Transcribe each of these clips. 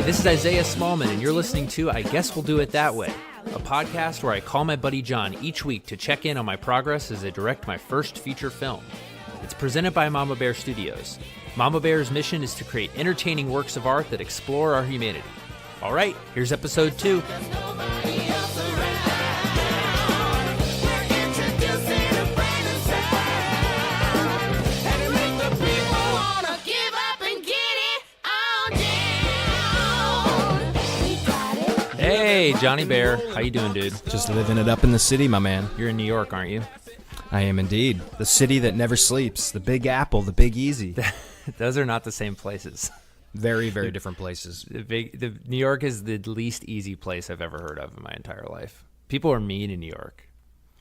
This is Isaiah Smallman, and you're listening to I Guess We'll Do It That Way, a podcast where I call my buddy John each week to check in on my progress as I direct my first feature film. It's presented by Mama Bear Studios. Mama Bear's mission is to create entertaining works of art that explore our humanity. All right, here's episode 2. Hey, Johnny Bear. How you doing, dude? Just living it up in the city, my man. You're in New York, aren't you? I am indeed. The city that never sleeps. The Big Apple, the Big Easy. Those are not the same places. Very, very different places. New York is the least easy place I've ever heard of in my entire life. People are mean in New York.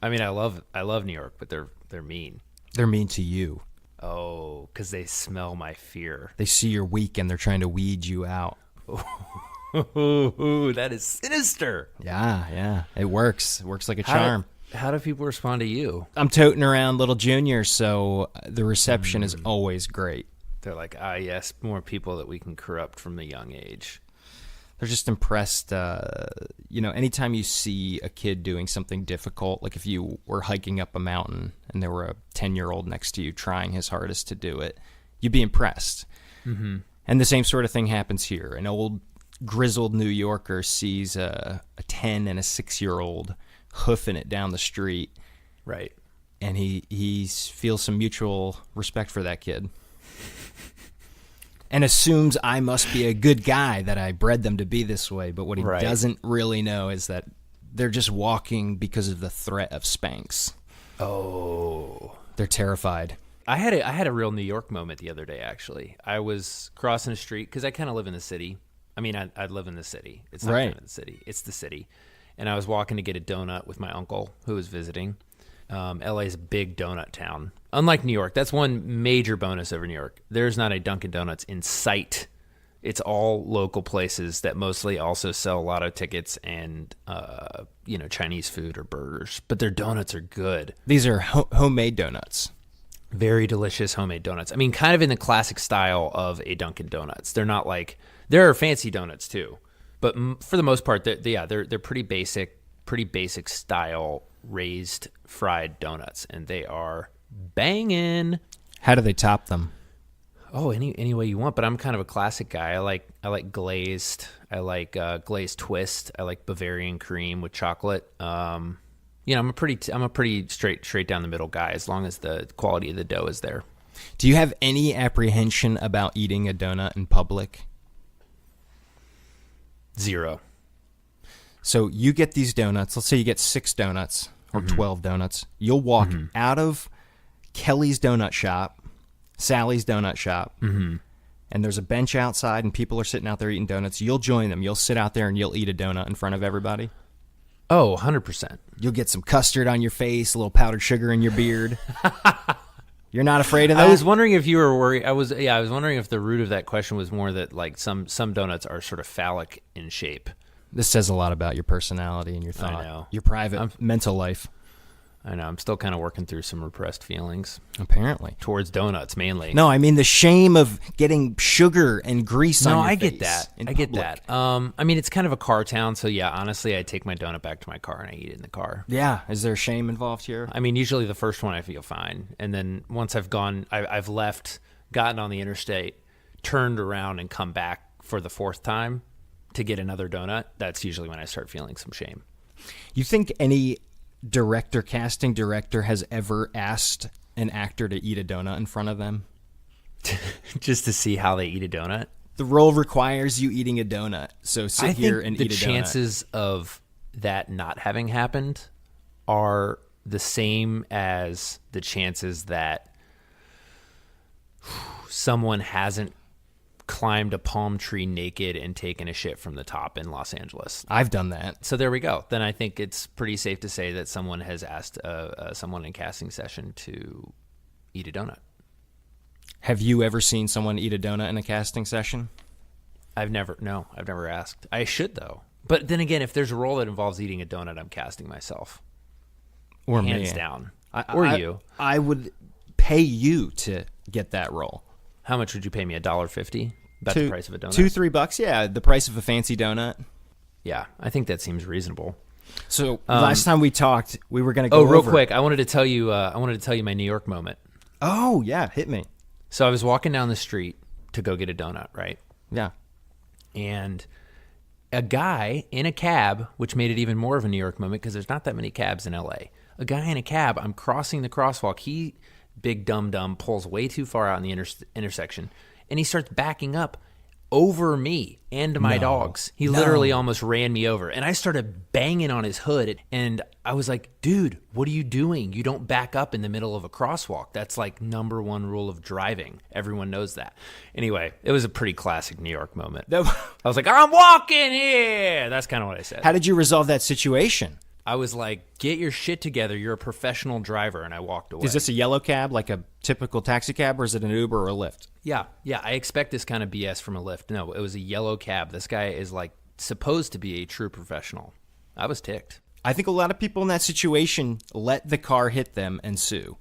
I mean, I love New York, but they're mean. They're mean to you. Oh, because they smell my fear. They see you're weak and they're trying to weed you out. Ooh, that is sinister. Yeah. It works. It works like a charm. How do people respond to you? I'm toting around little junior, so the reception is always great. They're like, yes, more people that we can corrupt from a young age. They're just impressed. Anytime you see a kid doing something difficult, like if you were hiking up a mountain and there were a 10-year-old next to you trying his hardest to do it, you'd be impressed. Mm-hmm. And the same sort of thing happens here. An old grizzled New Yorker sees a 10 and a 6-year-old hoofing it down the street. Right. And he feels some mutual respect for that kid. And assumes I must be a good guy, that I bred them to be this way. But what he doesn't really know is that they're just walking because of the threat of spanks. Oh. They're terrified. I had a real New York moment the other day, actually. I was crossing the street, because I kind of live in the city. I mean, I live in the city. It's not kind of the city. It's the city. And I was walking to get a donut with my uncle who was visiting. LA's a big donut town. Unlike New York, that's one major bonus over New York. There's not a Dunkin' Donuts in sight. It's all local places that mostly also sell lotto tickets and Chinese food or burgers. But their donuts are good. These are homemade donuts. Very delicious homemade donuts. I mean, kind of in the classic style of a Dunkin' Donuts. They're not like, there are fancy donuts too, but for the most part, they're pretty basic style raised fried donuts, and they are banging. How do they top them? Oh, any way you want. But I'm kind of a classic guy. I like glazed. I like glazed twist. I like Bavarian cream with chocolate. I'm a pretty straight down the middle guy, as long as the quality of the dough is there. Do you have any apprehension about eating a donut in public? Zero. So you get these donuts. Let's say you get 6 donuts or 12 donuts. You'll walk out of Kelly's Donut Shop, Sally's Donut Shop, and there's a bench outside and people are sitting out there eating donuts. You'll join them. You'll sit out there and you'll eat a donut in front of everybody. Oh, 100%. You'll get some custard on your face, a little powdered sugar in your beard. You're not afraid of that? I was wondering if you were worried. I was wondering if the root of that question was more that like some donuts are sort of phallic in shape. This says a lot about your personality and your thought. I know. Your private mental life. I know. I'm still kind of working through some repressed feelings. Apparently. Towards donuts, mainly. No, I mean the shame of getting sugar and grease on your face. No, I get that. I get that. I mean, it's kind of a car town, so yeah, honestly, I take my donut back to my car and I eat it in the car. Yeah. Is there shame involved here? I mean, usually the first one I feel fine. And then once I've gone, I've left, gotten on the interstate, turned around and come back for the 4th time to get another donut, that's usually when I start feeling some shame. You think any casting director has ever asked an actor to eat a donut in front of them? Just to see how they eat a donut? The role requires you eating a donut, so sit here and eat a donut. The chances of that not having happened are the same as the chances that someone hasn't climbed a palm tree naked and taken a shit from the top in Los Angeles. I've done that. So there we go. Then I think it's pretty safe to say that someone has asked someone in casting session to eat a donut. Have you ever seen someone eat a donut in a casting session? I've never asked. I should, though. But then again, if there's a role that involves eating a donut, I'm casting myself. Or hands me. down. You. I would pay you to get that role. How much would you pay me? $1.50? About the price of a donut. $2-3, yeah, the price of a fancy donut. Yeah, I think that seems reasonable. So last time we talked, we were going to go real over... quick, I wanted to tell you my New York moment. Oh, yeah, hit me. So I was walking down the street to go get a donut, right? Yeah. And a guy in a cab, which made it even more of a New York moment because there's not that many cabs in LA. A guy in a cab, I'm crossing the crosswalk. He, big dum-dum, pulls way too far out in the intersection, and he starts backing up over me and my dogs. He literally almost ran me over, and I started banging on his hood, and I was like, dude, what are you doing? You don't back up in the middle of a crosswalk. That's like number one rule of driving. Everyone knows that. Anyway, it was a pretty classic New York moment. I was like, I'm walking here. That's kind of what I said. How did you resolve that situation? I was like, get your shit together. You're a professional driver. And I walked away. Is this a yellow cab, like a typical taxi cab, or is it an Uber or a Lyft? Yeah. I expect this kind of BS from a Lyft. No, it was a yellow cab. This guy is like supposed to be a true professional. I was ticked. I think a lot of people in that situation let the car hit them and sue.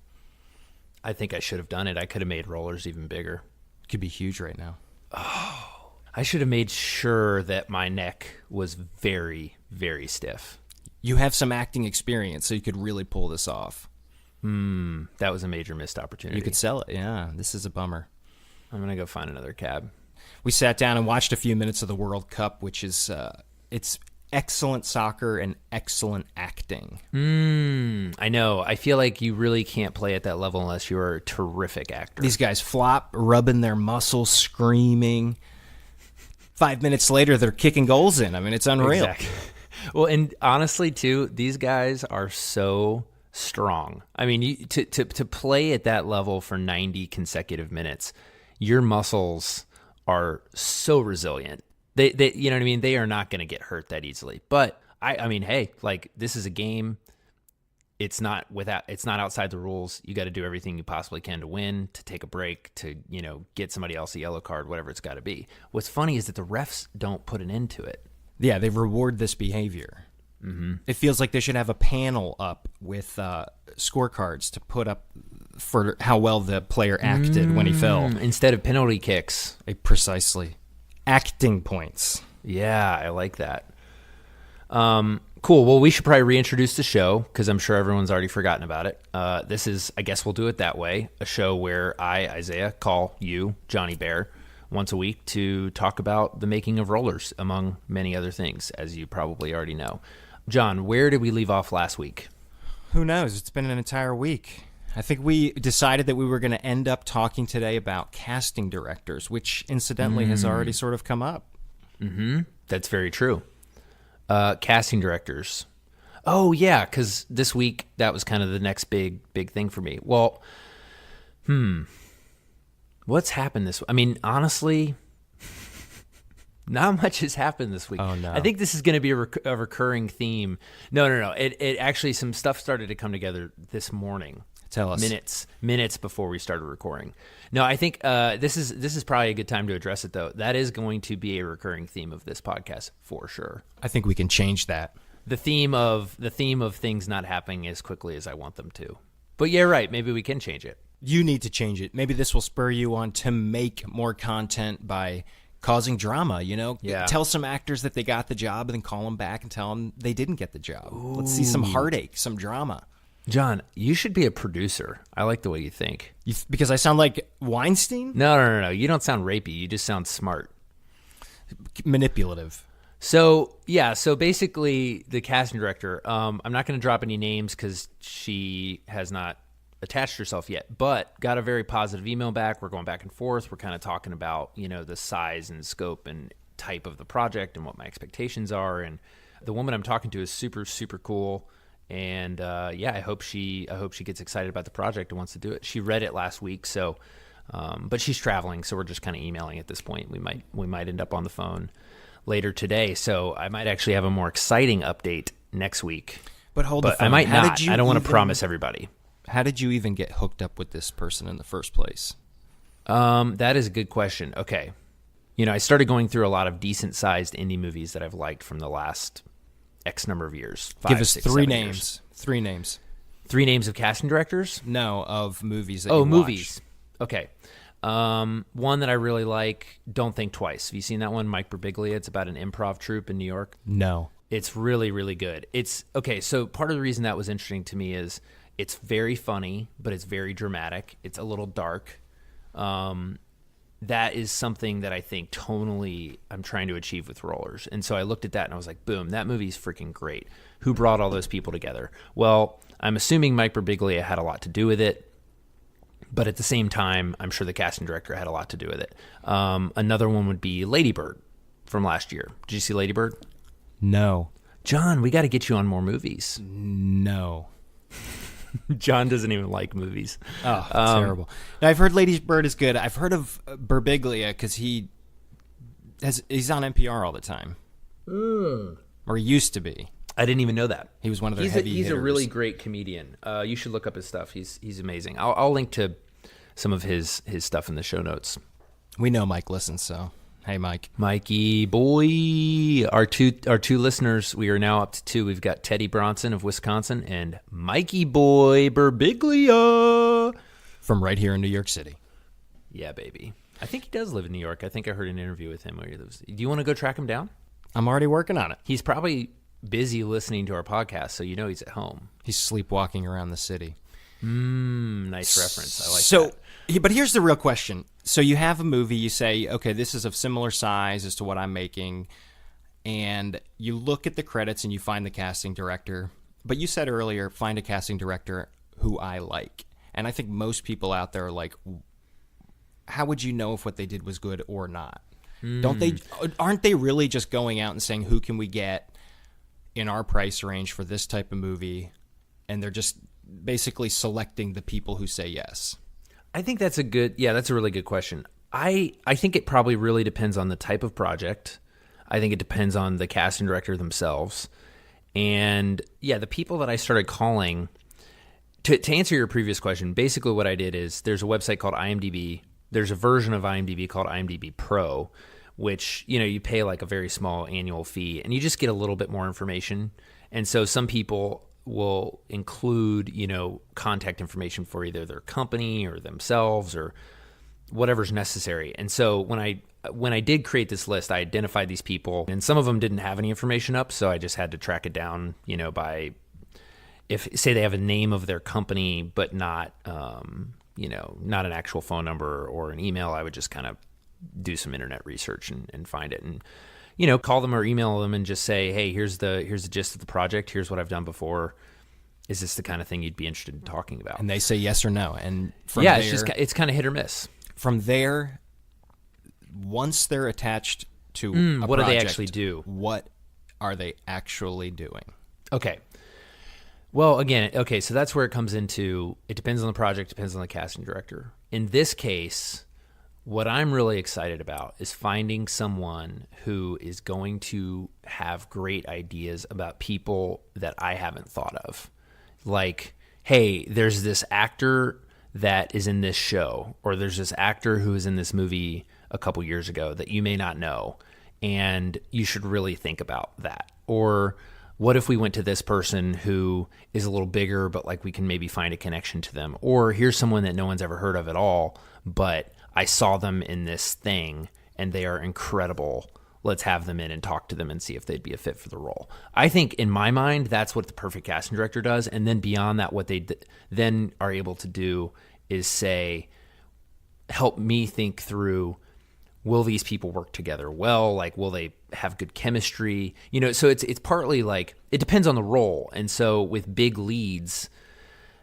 I think I should have done it. I could have made rollers even bigger. It could be huge right now. Oh, I should have made sure that my neck was very, very stiff. You have some acting experience, so you could really pull this off. That was a major missed opportunity. You could sell it, yeah. This is a bummer. I'm going to go find another cab. We sat down and watched a few minutes of the World Cup, which is it's excellent soccer and excellent acting. I know. I feel like you really can't play at that level unless you're a terrific actor. These guys flop, rubbing their muscles, screaming. 5 minutes later, they're kicking goals in. I mean, it's unreal. Exactly. Well, and honestly, too, these guys are so strong. I mean, to play at that level for 90 consecutive minutes, your muscles are so resilient. They you know what I mean? They are not going to get hurt that easily. But I mean, hey, like, this is a game. It's not outside the rules. You got to do everything you possibly can to win, to take a break, to, get somebody else a yellow card, whatever it's got to be. What's funny is that the refs don't put an end to it. Yeah, they reward this behavior. Mm-hmm. It feels like they should have a panel up with scorecards to put up for how well the player acted when he fell. Instead of penalty kicks. Precisely. Acting points. Yeah, I like that. Cool. Well, we should probably reintroduce the show because I'm sure everyone's already forgotten about it. This is, I guess we'll do it that way, a show where I, Isaiah, call you, Johnny Bear, once a week to talk about the making of rollers, among many other things, as you probably already know. John, where did we leave off last week? Who knows? It's been an entire week. I think we decided that we were going to end up talking today about casting directors, which incidentally has already sort of come up. Mm-hmm. That's very true. Casting directors. Oh, yeah, because this week, that was kind of the next big thing for me. Well, what's happened this week? I mean, honestly, not much has happened this week. Oh, no. I think this is going to be a recurring theme. No. It actually, some stuff started to come together this morning. Tell us. Minutes before we started recording. No, I think this is probably a good time to address it, though. That is going to be a recurring theme of this podcast for sure. I think we can change that. The theme of things not happening as quickly as I want them to. But yeah, right. Maybe we can change it. You need to change it. Maybe this will spur you on to make more content by causing drama, Yeah. Tell some actors that they got the job and then call them back and tell them they didn't get the job. Ooh. Let's see some heartache, some drama. John, you should be a producer. I like the way you think. Because I sound like Weinstein? No. You don't sound rapey. You just sound smart. Manipulative. So basically the casting director, I'm not going to drop any names because she has not attached herself yet, but got a very positive email back. We're going back and forth. We're kind of talking about, the size and scope and type of the project and what my expectations are. And the woman I'm talking to is super, super cool. And I hope she gets excited about the project and wants to do it. She read it last week, so but she's traveling, so we're just kind of emailing at this point. We might end up on the phone later today, so I might actually have a more exciting update next week. But I might not. I don't want to promise everybody. How did you even get hooked up with this person in the first place? That is a good question. Okay, I started going through a lot of decent-sized indie movies that I've liked from the last X number of years. Give us 3 names. 3 names. 3 names of casting directors? No, of movies that you watch. Movies. Okay. One that I really like, Don't Think Twice. Have you seen that one? Mike Birbiglia. It's about an improv troupe in New York. No. It's really, really good. It's okay. So part of the reason that was interesting to me is it's very funny, but it's very dramatic. It's a little dark. That is something that I think tonally I'm trying to achieve with Rollers. And so I looked at that and I was like, boom, that movie's freaking great. Who brought all those people together? Well, I'm assuming Mike Birbiglia had a lot to do with it. But at the same time, I'm sure the casting director had a lot to do with it. Another one would be Lady Bird from last year. Did you see Lady Bird? No. John, we got to get you on more movies. No. John doesn't even like movies. Oh, terrible. Now, I've heard Lady Bird is good. I've heard of Birbiglia because he's on NPR all the time. Or he used to be. I didn't even know that. He was one of their heavy hitters. He's a really great comedian. You should look up his stuff. He's amazing. I'll link to some of his stuff in the show notes. We know Mike listens, so hey, Mike. Mikey boy, our two listeners. We are now up to 2. We've got Teddy Bronson of Wisconsin and Mikey boy Birbiglia from right here in New York City. Yeah, baby. I think he does live in New York. I think I heard an interview with him where he lives. Do you want to go track him down? I'm already working on it. He's probably busy listening to our podcast, so you know he's at home. He's sleepwalking around the city. Nice reference. I like that. But here's the real question. So you have a movie, you say, okay, this is of similar size as to what I'm making, and you look at the credits and you find the casting director. But you said earlier, find a casting director who I like. And I think most people out there are like, how would you know if what they did was good or not? Aren't they really just going out and saying, who can we get in our price range for this type of movie? And they're just basically selecting the people who say yes. I think that's that's a really good question. I think it probably really depends on the type of project. I think it depends on the casting director themselves. And yeah, the people that I started calling, to answer your previous question, basically what I did is there's a website called IMDb. There's a version of IMDb called IMDb Pro, which, you pay like a very small annual fee and you just get a little bit more information. And so some people will include, contact information for either their company or themselves or whatever's necessary. And so when I did create this list, I identified these people, and some of them didn't have any information up, so I just had to track it down, by if say they have a name of their company but not not an actual phone number or an email. I would just kind of do some internet research and find it and call them or email them and just say, hey, here's the gist of the project. Here's what I've done before. Is this the kind of thing you'd be interested in talking about? And they say yes or no. And from there, it's kind of hit or miss. From there, once they're attached to a what project, do they actually do? What are they actually doing? Okay. Well, again, so that's where it comes into, it depends on the project, depends on the casting director. In this case, what I'm really excited about is finding someone who is going to have great ideas about people that I haven't thought of. Like, hey, there's this actor that is in this show, or there's this actor who was in this movie a couple years ago that you may not know, and you should really think about that. Or what if we went to this person who is a little bigger, but like we can maybe find a connection to them? Or here's someone that no one's ever heard of at all, but I saw them in this thing and they are incredible. Let's have them in and talk to them and see if they'd be a fit for the role. I think in my mind, that's what the perfect casting director does. And then beyond that, what they then are able to do is say, help me think through, will these people work together well? Like, will they have good chemistry? So it's partly like, it depends on the role. And so with big leads,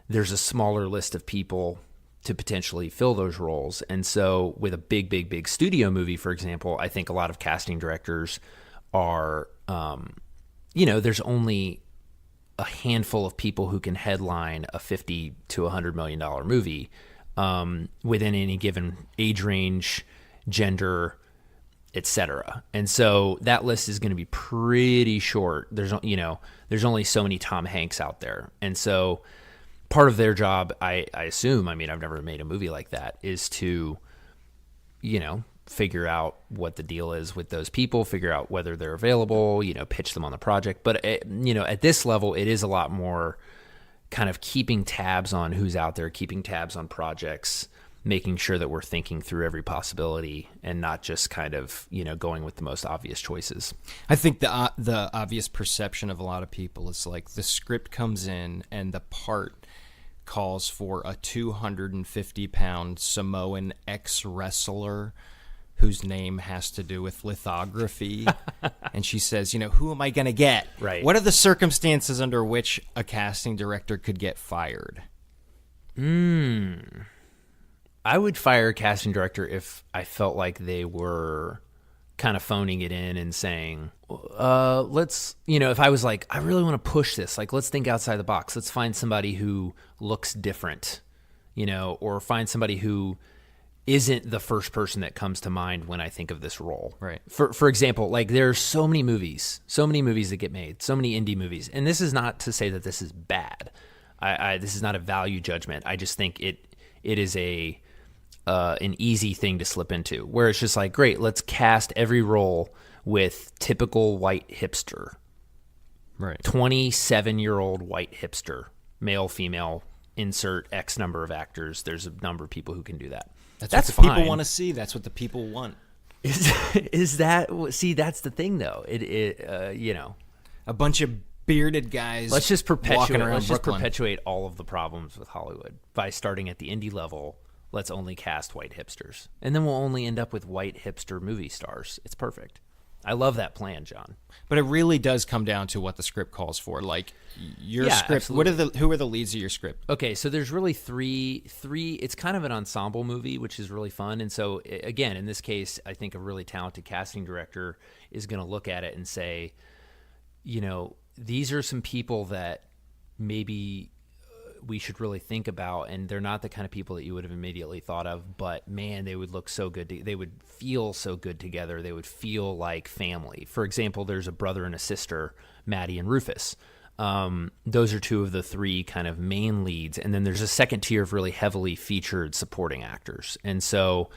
there's a smaller list of people to potentially fill those roles. And so with a big studio movie, for example, I think a lot of casting directors are, there's only a handful of people who can headline a $50 to $100 million movie within any given age range, gender, etc. And so that list is going to be pretty short. There's only so many Tom Hanks out there. And so part of their job, I assume, I've never made a movie like that, is to, figure out what the deal is with those people, figure out whether they're available, pitch them on the project. But, at this level, it is a lot more kind of keeping tabs on who's out there, keeping tabs on projects, making sure that we're thinking through every possibility and not just kind of, going with the most obvious choices. I think the obvious perception of a lot of people is like the script comes in and the part calls for a 250-pound Samoan ex-wrestler whose name has to do with lithography. And she says, who am I going to get? Right. What are the circumstances under which a casting director could get fired? I would fire a casting director if I felt like they were kind of phoning it in and saying, let's, if I was like, I really want to push this, like, let's think outside the box. Let's find somebody who looks different, or find somebody who isn't the first person that comes to mind when I think of this role. Right. For example, like there's so many movies that get made, so many indie movies. And this is not to say that this is bad. This is not a value judgment. I just think it is an easy thing to slip into, where it's just like, great, let's cast every role with typical white hipster. Right. 27-year-old white hipster, male, female, insert X number of actors. There's a number of people who can do that. That's what the people want to see. That's what the people want. Is that, see, that's the thing though. A bunch of bearded guys. Let's just Brooklyn. perpetuate all of the problems with Hollywood by starting at the indie level. Let's only cast white hipsters, and then we'll only end up with white hipster movie stars. It's perfect. I love that plan, John. But it really does come down to what the script calls for. Like your script, absolutely. who are the leads of your script? Okay, so there's really three. It's kind of an ensemble movie, which is really fun. And so again, in this case, I think a really talented casting director is going to look at it and say, these are some people that maybe we should really think about, and they're not the kind of people that you would have immediately thought of, but man, they would look so good. They would feel so good together. They would feel like family. For example, there's a brother and a sister, Maddie and Rufus. Those are two of the three kind of main leads. And then there's a second tier of really heavily featured supporting actors. And so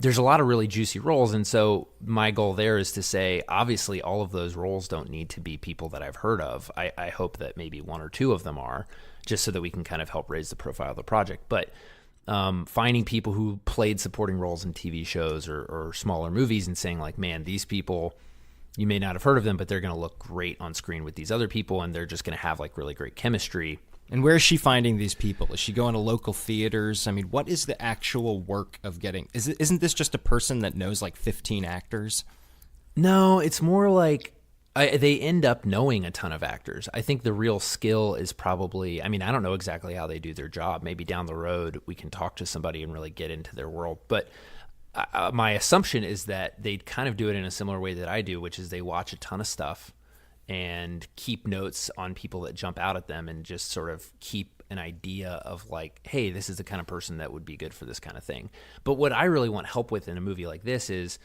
there's a lot of really juicy roles. And so my goal there is to say, obviously, all of those roles don't need to be people that I've heard of. I hope that maybe one or two of them are, just so that we can kind of help raise the profile of the project. But finding people who played supporting roles in TV shows or smaller movies and saying like, man, these people, you may not have heard of them, but they're going to look great on screen with these other people, and they're just going to have like really great chemistry. And where is she finding these people? Is she going to local theaters? I mean, what is the actual work of getting... Isn't this just a person that knows like 15 actors? No, it's more like they end up knowing a ton of actors. I think the real skill is probably... I mean, I don't know exactly how they do their job. Maybe down the road we can talk to somebody and really get into their world. But my assumption is that they kind of do it in a similar way that I do, which is they watch a ton of stuff and keep notes on people that jump out at them and just sort of keep an idea of like, hey, this is the kind of person that would be good for this kind of thing. But what I really want help with in a movie like this is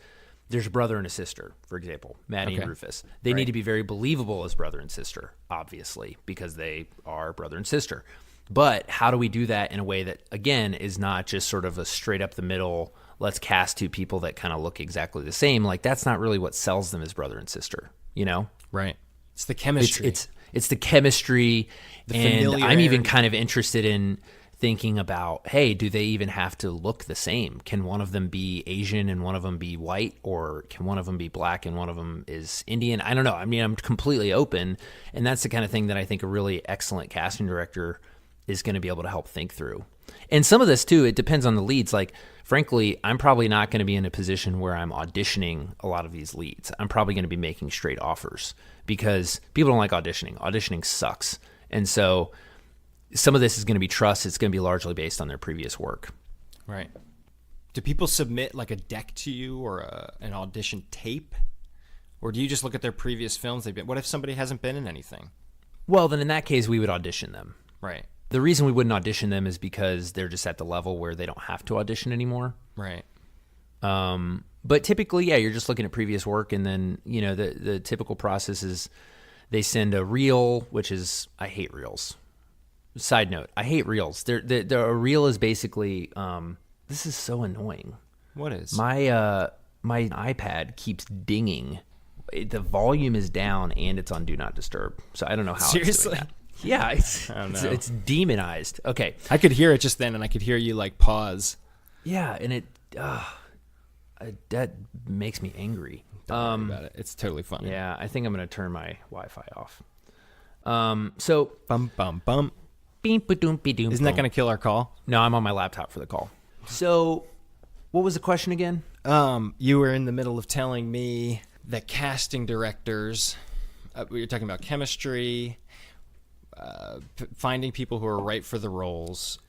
there's a brother and a sister, for example, Maddie and Rufus. They need to be very believable as brother and sister, obviously, because they are brother and sister. But how do we do that in a way that, again, is not just sort of a straight up the middle, let's cast two people that kind of look exactly the same. Like, that's not really what sells them as brother and sister, you know? Right. It's the chemistry. It's the chemistry, and I'm even kind of interested in thinking about, hey, do they even have to look the same? Can one of them be Asian and one of them be white, or can one of them be black and one of them is Indian? I don't know. I mean, I'm completely open, and that's the kind of thing that I think a really excellent casting director is going to be able to help think through. And some of this, too, it depends on the leads. Like, frankly, I'm probably not going to be in a position where I'm auditioning a lot of these leads. I'm probably going to be making straight offers because people don't like auditioning. Auditioning sucks. And so some of this is going to be trust. It's going to be largely based on their previous work. Right. Do people submit like a deck to you or an audition tape? Or do you just look at their previous films? What if somebody hasn't been in anything? Well, then in that case, we would audition them. Right. The reason we wouldn't audition them is because they're just at the level where they don't have to audition anymore. Right. But typically, yeah, you're just looking at previous work, and then, you know, the typical process is they send a reel, which is, I hate reels. Side note, I hate reels. A reel is basically, this is so annoying. What is? My iPad keeps dinging. The volume is down and it's on Do Not Disturb. So I don't know how Seriously? it's doing that. Yeah, I don't know. it's demonized. Okay. I could hear it just then, and I could hear you like pause. Yeah, and that makes me angry. Don't worry about it. It's totally funny. Yeah, I think I'm going to turn my Wi-Fi off. So Bum bum bum. Isn't Isn't that going to kill our call? No, I'm on my laptop for the call. So, what was the question again? You were in the middle of telling me that casting directors, we were talking about chemistry, finding people who are right for the roles.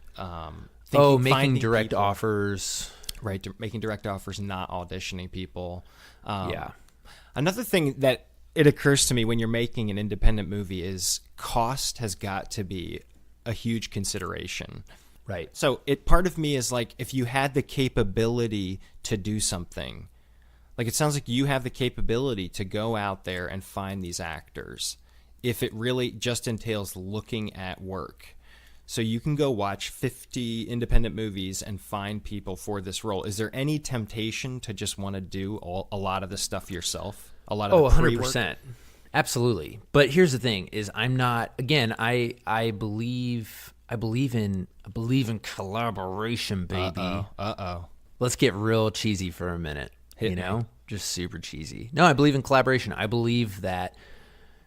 Making direct offers. Right, making direct offers, not auditioning people. Yeah. Another thing that it occurs to me when you're making an independent movie is cost has got to be a huge consideration. Right. So part of me is like, if you had the capability to do something, like it sounds like you have the capability to go out there and find these actors. If it really just entails looking at work. So you can go watch 50 independent movies and find people for this role. Is there any temptation to just want to do a lot of the stuff yourself? A lot of the pre-work? 100%. Absolutely. But here's the thing is I'm not, again, I believe in collaboration, baby. Uh-oh. Let's get real cheesy for a minute. Hit me. Just super cheesy. No, I believe in collaboration. I believe that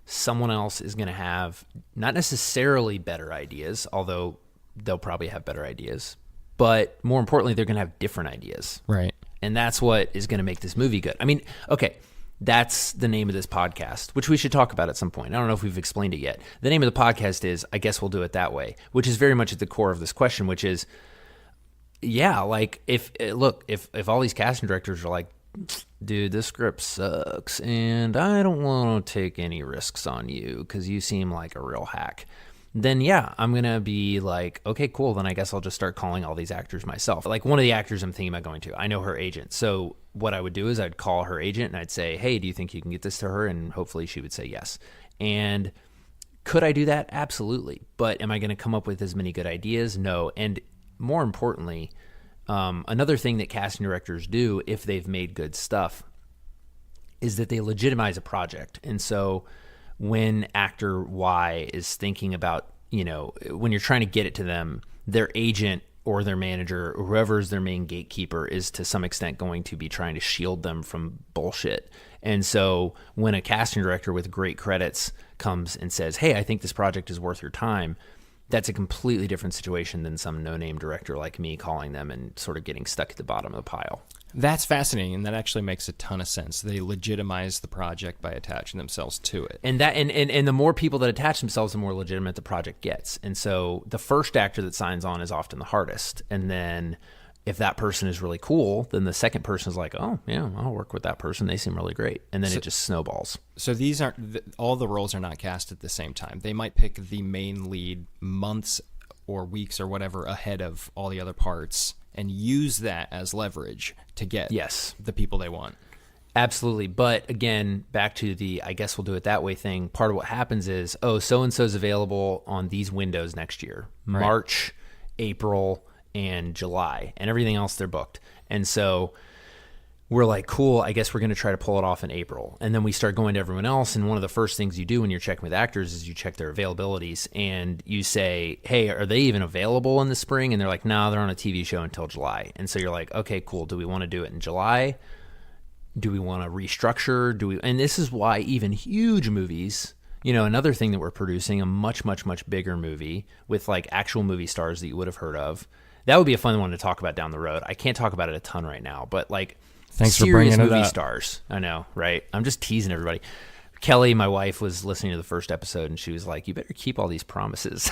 someone else is going to have not necessarily better ideas, although they'll probably have better ideas, but more importantly, they're going to have different ideas. Right. And that's what is going to make this movie good. I mean, okay, that's the name of this podcast, which we should talk about at some point. I don't know if we've explained it yet. The name of the podcast is I Guess We'll Do It That Way, which is very much at the core of this question, which is, yeah, like if all these casting directors are like, dude, this script sucks and I don't want to take any risks on you because you seem like a real hack, then yeah, I'm going to be like, okay, cool. Then I guess I'll just start calling all these actors myself. Like one of the actors I'm thinking about going to, I know her agent. So what I would do is I'd call her agent and I'd say, hey, do you think you can get this to her? And hopefully she would say yes. And could I do that? Absolutely. But am I going to come up with as many good ideas? No. And more importantly, another thing that casting directors do if they've made good stuff is that they legitimize a project. And so when actor Y is thinking about, when you're trying to get it to them, their agent or their manager, or whoever is their main gatekeeper, is to some extent going to be trying to shield them from bullshit. And so when a casting director with great credits comes and says, hey, I think this project is worth your time, that's a completely different situation than some no-name director like me calling them and sort of getting stuck at the bottom of the pile. That's fascinating, and that actually makes a ton of sense. They legitimize the project by attaching themselves to it. And the more people that attach themselves, the more legitimate the project gets. And so the first actor that signs on is often the hardest. And then if that person is really cool, then the second person is like, oh, yeah, I'll work with that person. They seem really great. And then it just snowballs. So these aren't all the roles are not cast at the same time. They might pick the main lead months or weeks or whatever ahead of all the other parts and use that as leverage to get the people they want. Absolutely. But again, back to the I guess we'll do it that way thing. Part of what happens is, so-and-so's available on these windows next year, right. March, April, and July, and everything else they're booked. And so we're like, cool, I guess we're going to try to pull it off in April. And then we start going to everyone else. And one of the first things you do when you're checking with actors is you check their availabilities and you say, hey, are they even available in the spring? And they're like, no, they're on a TV show until July. And so you're like, okay, cool. Do we want to do it in July? Do we want to restructure? And this is why even huge movies, another thing that we're producing, a much, much, much bigger movie with like actual movie stars that you would have heard of. That would be a fun one to talk about down the road. I can't talk about it a ton right now, but like thanks for serious bringing it movie up. Stars. I know, right? I'm just teasing everybody. Kelly, my wife, was listening to the first episode, and she was like, you better keep all these promises.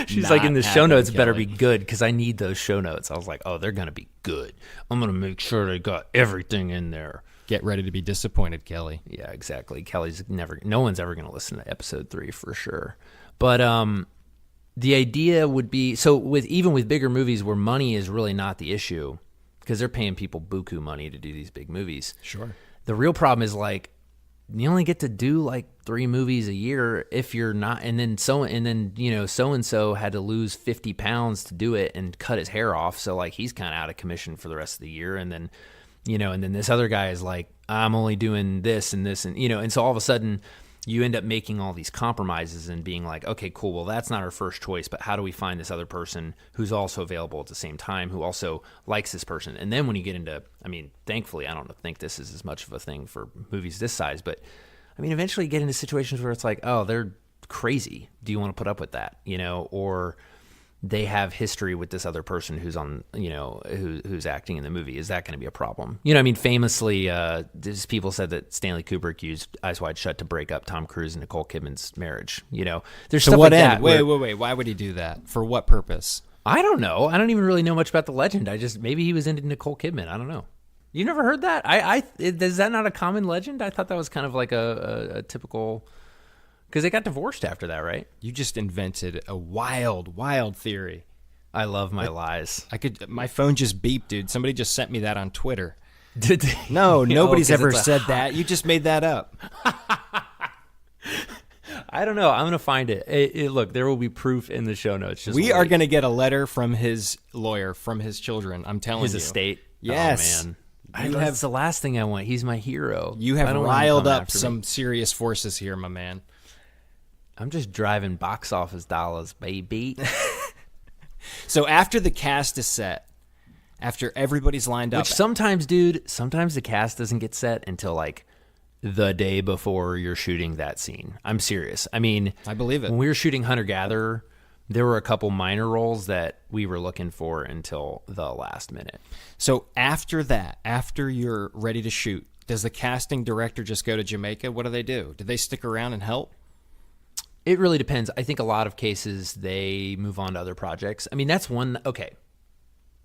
She's like, in the show notes better be good, because I need those show notes. I was like, oh, they're going to be good. I'm going to make sure they got everything in there. Get ready to be disappointed, Kelly. Yeah, exactly. No one's ever going to listen to episode 3 for sure. But the idea would be, even with bigger movies where money is really not the issue, because they're paying people buku money to do these big movies. Sure. The real problem is like, you only get to do like 3 movies a year if you're not, so-and-so had to lose 50 pounds to do it and cut his hair off. So like he's kind of out of commission for the rest of the year. And then, and then this other guy is like, I'm only doing this and this. And so all of a sudden you end up making all these compromises and being like, okay, cool, well, that's not our first choice, but how do we find this other person who's also available at the same time, who also likes this person? And then when you get into, I mean, thankfully, I don't think this is as much of a thing for movies this size, but I mean, eventually you get into situations where it's like, oh, they're crazy. Do you want to put up with that? Or they have history with this other person who's on, who's acting in the movie. Is that going to be a problem? I mean, famously, people said that Stanley Kubrick used Eyes Wide Shut to break up Tom Cruise and Nicole Kidman's marriage. There's So stuff what like end? that. Wait. Why would he do that? For what purpose? I don't know. I don't even really know much about the legend. Maybe he was into Nicole Kidman. I don't know. You never heard that? Is that not a common legend? I thought that was kind of like a typical. Because they got divorced after that, right? You just invented a wild theory. I love my lies. My phone just beeped, dude. Somebody just sent me that on Twitter. Did they? No, nobody's ever said that. You just made that up. I don't know. I'm going to find it. Look, there will be proof in the show notes. We are going to get a letter from his lawyer, from his children. I'm telling you. His estate? Yes. Oh, man. That's the last thing I want. He's my hero. You have riled up some serious forces here, my man. I'm just driving box office dollars, baby. So after the cast is set, after everybody's lined up. Which sometimes the cast doesn't get set until like the day before you're shooting that scene. I'm serious. I mean, I believe it. When we were shooting Hunter-Gatherer, there were a couple minor roles that we were looking for until the last minute. So after that, after you're ready to shoot, does the casting director just go to Jamaica? What do? Do they stick around and help? It really depends. I think a lot of cases they move on to other projects. I mean, that's one. Okay.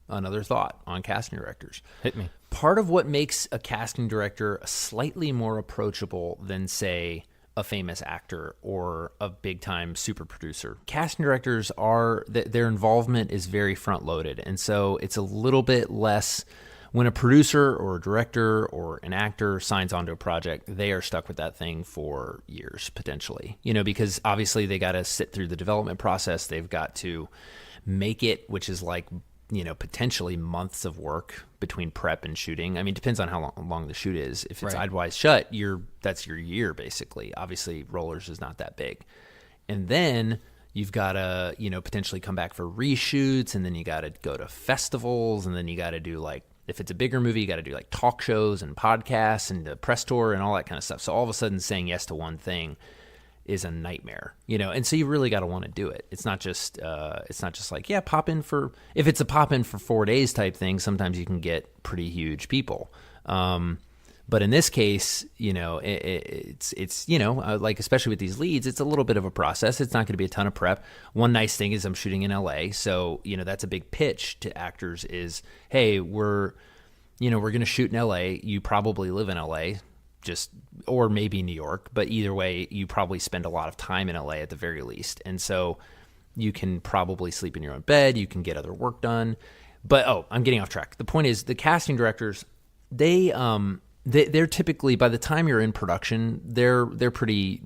Another thought on casting directors. Hit me. Part of what makes a casting director slightly more approachable than, say, a famous actor or a big-time super producer. Casting directors their involvement is very front-loaded, and so it's a little bit less. When a producer or a director or an actor signs onto a project, they are stuck with that thing for years, potentially. Because obviously they got to sit through the development process. They've got to make it, which is like, potentially months of work between prep and shooting. I mean, it depends on how long the shoot is. If it's Eyes Wide Shut, that's your year, basically. Obviously, Rollers is not that big. And then you've got to, potentially come back for reshoots, and then you got to go to festivals, and then you got to do like, if it's a bigger movie, you got to do like talk shows and podcasts and the press tour and all that kind of stuff. So all of a sudden saying yes to one thing is a nightmare, and so you really got to want to do it. It's not just like, yeah, if it's a pop in for 4 days type thing, sometimes you can get pretty huge people. But in this case, it's like, especially with these leads, it's a little bit of a process. It's not going to be a ton of prep. One nice thing is I'm shooting in LA. So, that's a big pitch to actors is, hey, we're going to shoot in LA. You probably live in LA, or maybe New York, but either way, you probably spend a lot of time in LA at the very least. And so you can probably sleep in your own bed. You can get other work done. But, I'm getting off track. The point is the casting directors, they're typically, by the time you're in production, they're pretty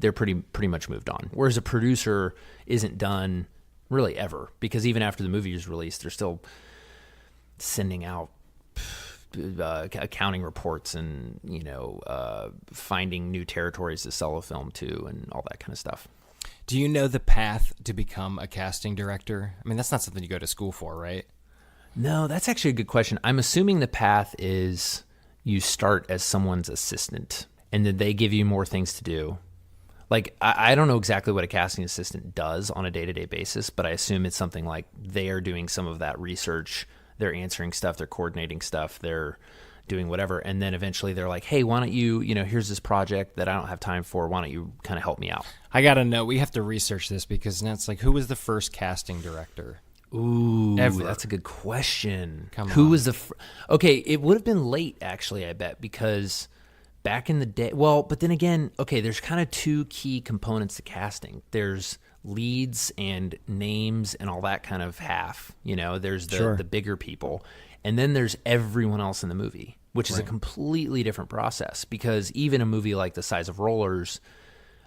much moved on. Whereas a producer isn't done really ever, because even after the movie is released, they're still sending out accounting reports and finding new territories to sell a film to and all that kind of stuff. Do you know the path to become a casting director? I mean, that's not something you go to school for, right? No, that's actually a good question. I'm assuming the path is you start as someone's assistant, and then they give you more things to do. Like, I don't know exactly what a casting assistant does on a day-to-day basis, but I assume it's something like they are doing some of that research. They're answering stuff. They're coordinating stuff. They're doing whatever. And then eventually they're like, hey, why don't you, here's this project that I don't have time for. Why don't you kind of help me out? I got to know. We have to research this, because now it's like, who was the first casting director? Ooh, ever? That's a good question. Who was the okay, it would have been late, actually, I bet, because back in the day, well, but then again, okay, there's kind of two key components to casting. There's leads and names and all that kind of half, there's the bigger people, and then there's everyone else in the movie, which is a completely different process, because even a movie like the size of Rollers,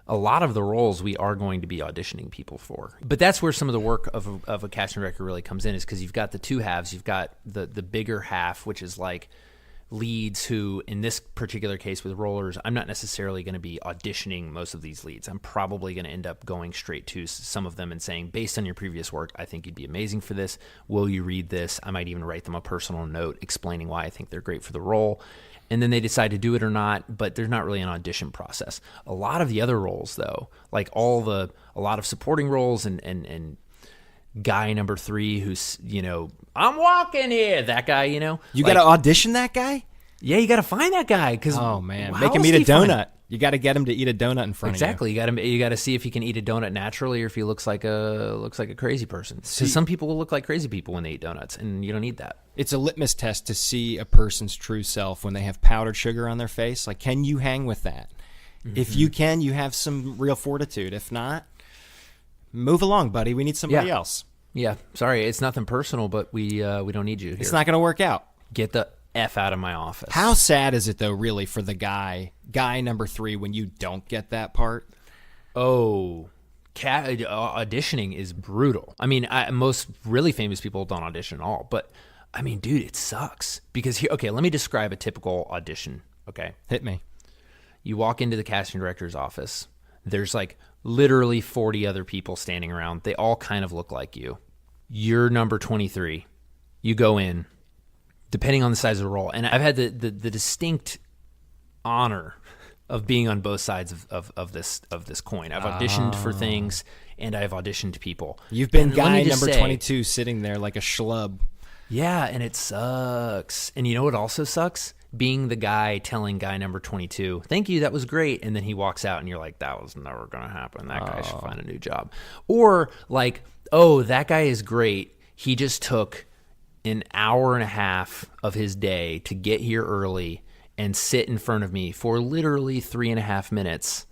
a lot of the roles we are going to be auditioning people for. But that's where some of the work of a casting director really comes in, is because you've got the two halves. You've got the bigger half, which is like leads who, in this particular case with Rollers, I'm not necessarily going to be auditioning most of these leads. I'm probably going to end up going straight to some of them and saying, based on your previous work, I think you'd be amazing for this. Will you read this? I might even write them a personal note explaining why I think they're great for the role. And then they decide to do it or not, but there's not really an audition process. A lot of the other roles, though, like a lot of supporting roles and guy number 3 who's, I'm walking here, that guy, You got to audition that guy? Yeah, you got to find that guy. Oh, man. Make him eat a donut. You got to get him to eat a donut in front of you. Exactly. You got to see if he can eat a donut naturally or if he looks like a crazy person. Because some people will look like crazy people when they eat donuts, and you don't need that. It's a litmus test to see a person's true self when they have powdered sugar on their face. Like, can you hang with that? Mm-hmm. If you can, you have some real fortitude. If not, move along, buddy. We need somebody else. Yeah. Sorry, it's nothing personal, but we don't need you here. It's not going to work out. Get the F out of my office. How sad is it, though, really, for the guy number 3, when you don't get that part? Oh, auditioning is brutal. I mean, most really famous people don't audition at all, but I mean, dude, it sucks. Because let me describe a typical audition, okay? Hit me. You walk into the casting director's office. There's like literally 40 other people standing around. They all kind of look like you. You're number 23. You go in, depending on the size of the role. And I've had the distinct honor of being on both sides of this coin. I've auditioned for things, and I've auditioned people. You've been guy number 22 sitting there like a schlub. Yeah, and it sucks. And you know what also sucks? Being the guy telling guy number 22, thank you, that was great. And then he walks out and you're like, that was never going to happen. That guy should find a new job. Or like, oh, that guy is great. He just took an hour and a half of his day to get here early and sit in front of me for literally 3.5 minutes.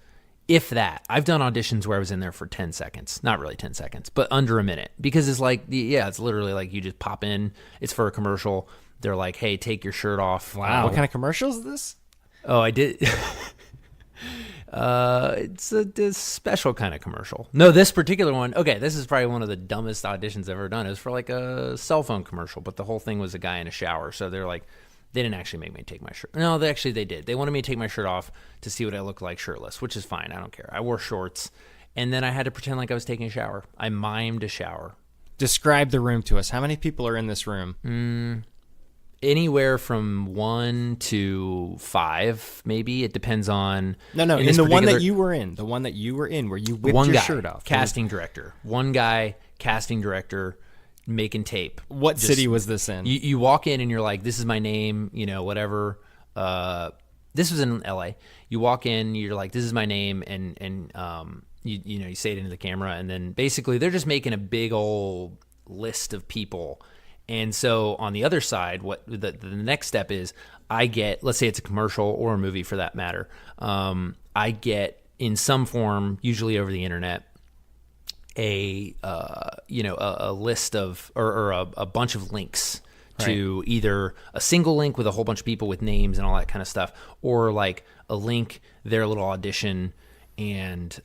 If that. I've done auditions where I was in there for 10 seconds. Not really 10 seconds, but under a minute. Because it's like, it's literally like you just pop in. It's for a commercial. They're like, hey, take your shirt off. Wow. What kind of commercial is this? Oh, I did. It's a special kind of commercial. No, this particular one. Okay, this is probably one of the dumbest auditions I've ever done. It was for like a cell phone commercial, but the whole thing was a guy in a shower. So they're like, they didn't actually make me take my shirt. No, they did. They wanted me to take my shirt off to see what I looked like shirtless, which is fine. I don't care. I wore shorts, and then I had to pretend like I was taking a shower. I mimed a shower. Describe the room to us. How many people are in this room? Anywhere from 1 to 5, maybe. It depends on... No. In the one that you were in. The one that you were in where you whipped your shirt off. Casting director. One guy, casting director, making tape. What city was this in? You walk in and you're like, this is my name, whatever. This was in LA. You walk in, you're like, this is my name, and you say it into the camera, and then basically they're just making a big old list of people. And so on the other side, what the next step is, I get, let's say it's a commercial or a movie for that matter, I get in some form, usually over the internet, a list of or a bunch of links to either a single link with a whole bunch of people with names and all that kind of stuff, or like a link, their little audition, and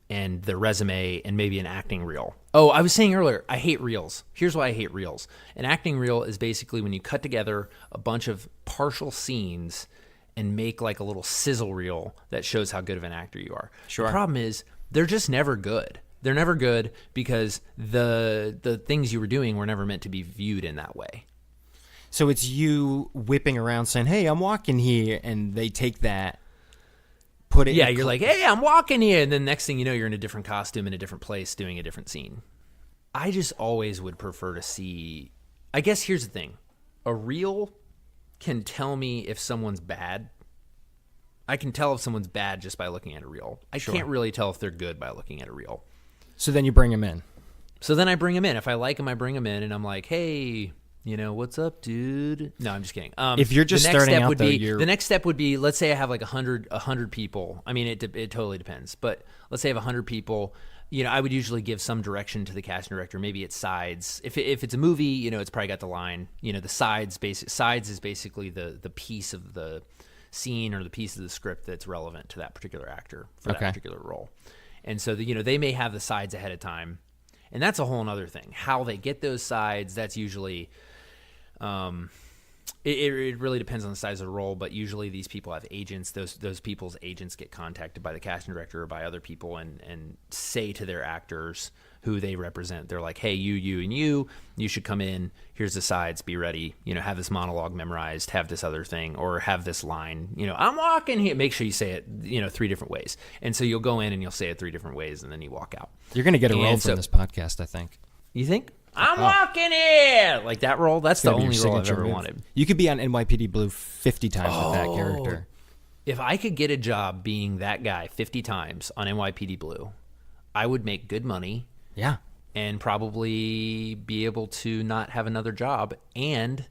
the resume, and maybe an acting reel. Oh, I was saying earlier, I hate reels. Here's why I hate reels. An acting reel is basically when you cut together a bunch of partial scenes and make like a little sizzle reel that shows how good of an actor you are. Sure. The problem is they're just never good. They're never good because the things you were doing were never meant to be viewed in that way. So it's you whipping around saying, hey, I'm walking here, and they take that, put it... Yeah, you're like, hey, I'm walking here, and then next thing you know, you're in a different costume in a different place doing a different scene. I just always would prefer to see... I guess here's the thing. A reel can tell me if someone's bad. I can tell if someone's bad just by looking at a reel. I can't really tell if they're good by looking at a reel. So then you bring them in. So then I bring them in. If I like them, I bring them in, and I'm like, hey, what's up, dude? No, I'm just kidding. If you're just starting out, though, the next step would be, let's say I have like 100 people. I mean, it totally depends. But let's say I have 100 people. I would usually give some direction to the casting director. Maybe it's sides. If it's a movie, it's probably got the line. The sides is basically the piece of the scene or the piece of the script that's relevant to that particular actor for that particular role. And so, they may have the sides ahead of time. And that's a whole other thing. How they get those sides, that's usually It really depends on the size of the role, but usually these people have agents. Those people's agents get contacted by the casting director or by other people and say to their actors who they represent. They're like, hey, you, and you should come in. Here's the sides. Be ready. Have this monologue memorized. Have this other thing, or have this line. I'm walking here. Make sure you say it, 3 different ways. And so you'll go in and you'll say it 3 different ways, and then you walk out. You're going to get a role from this podcast, I think. You think? I'm walking here! Like that role, that's the only role I've ever wanted. You could be on NYPD Blue 50 times with that character. If I could get a job being that guy 50 times on NYPD Blue, I would make good money. Yeah. And probably be able to not have another job and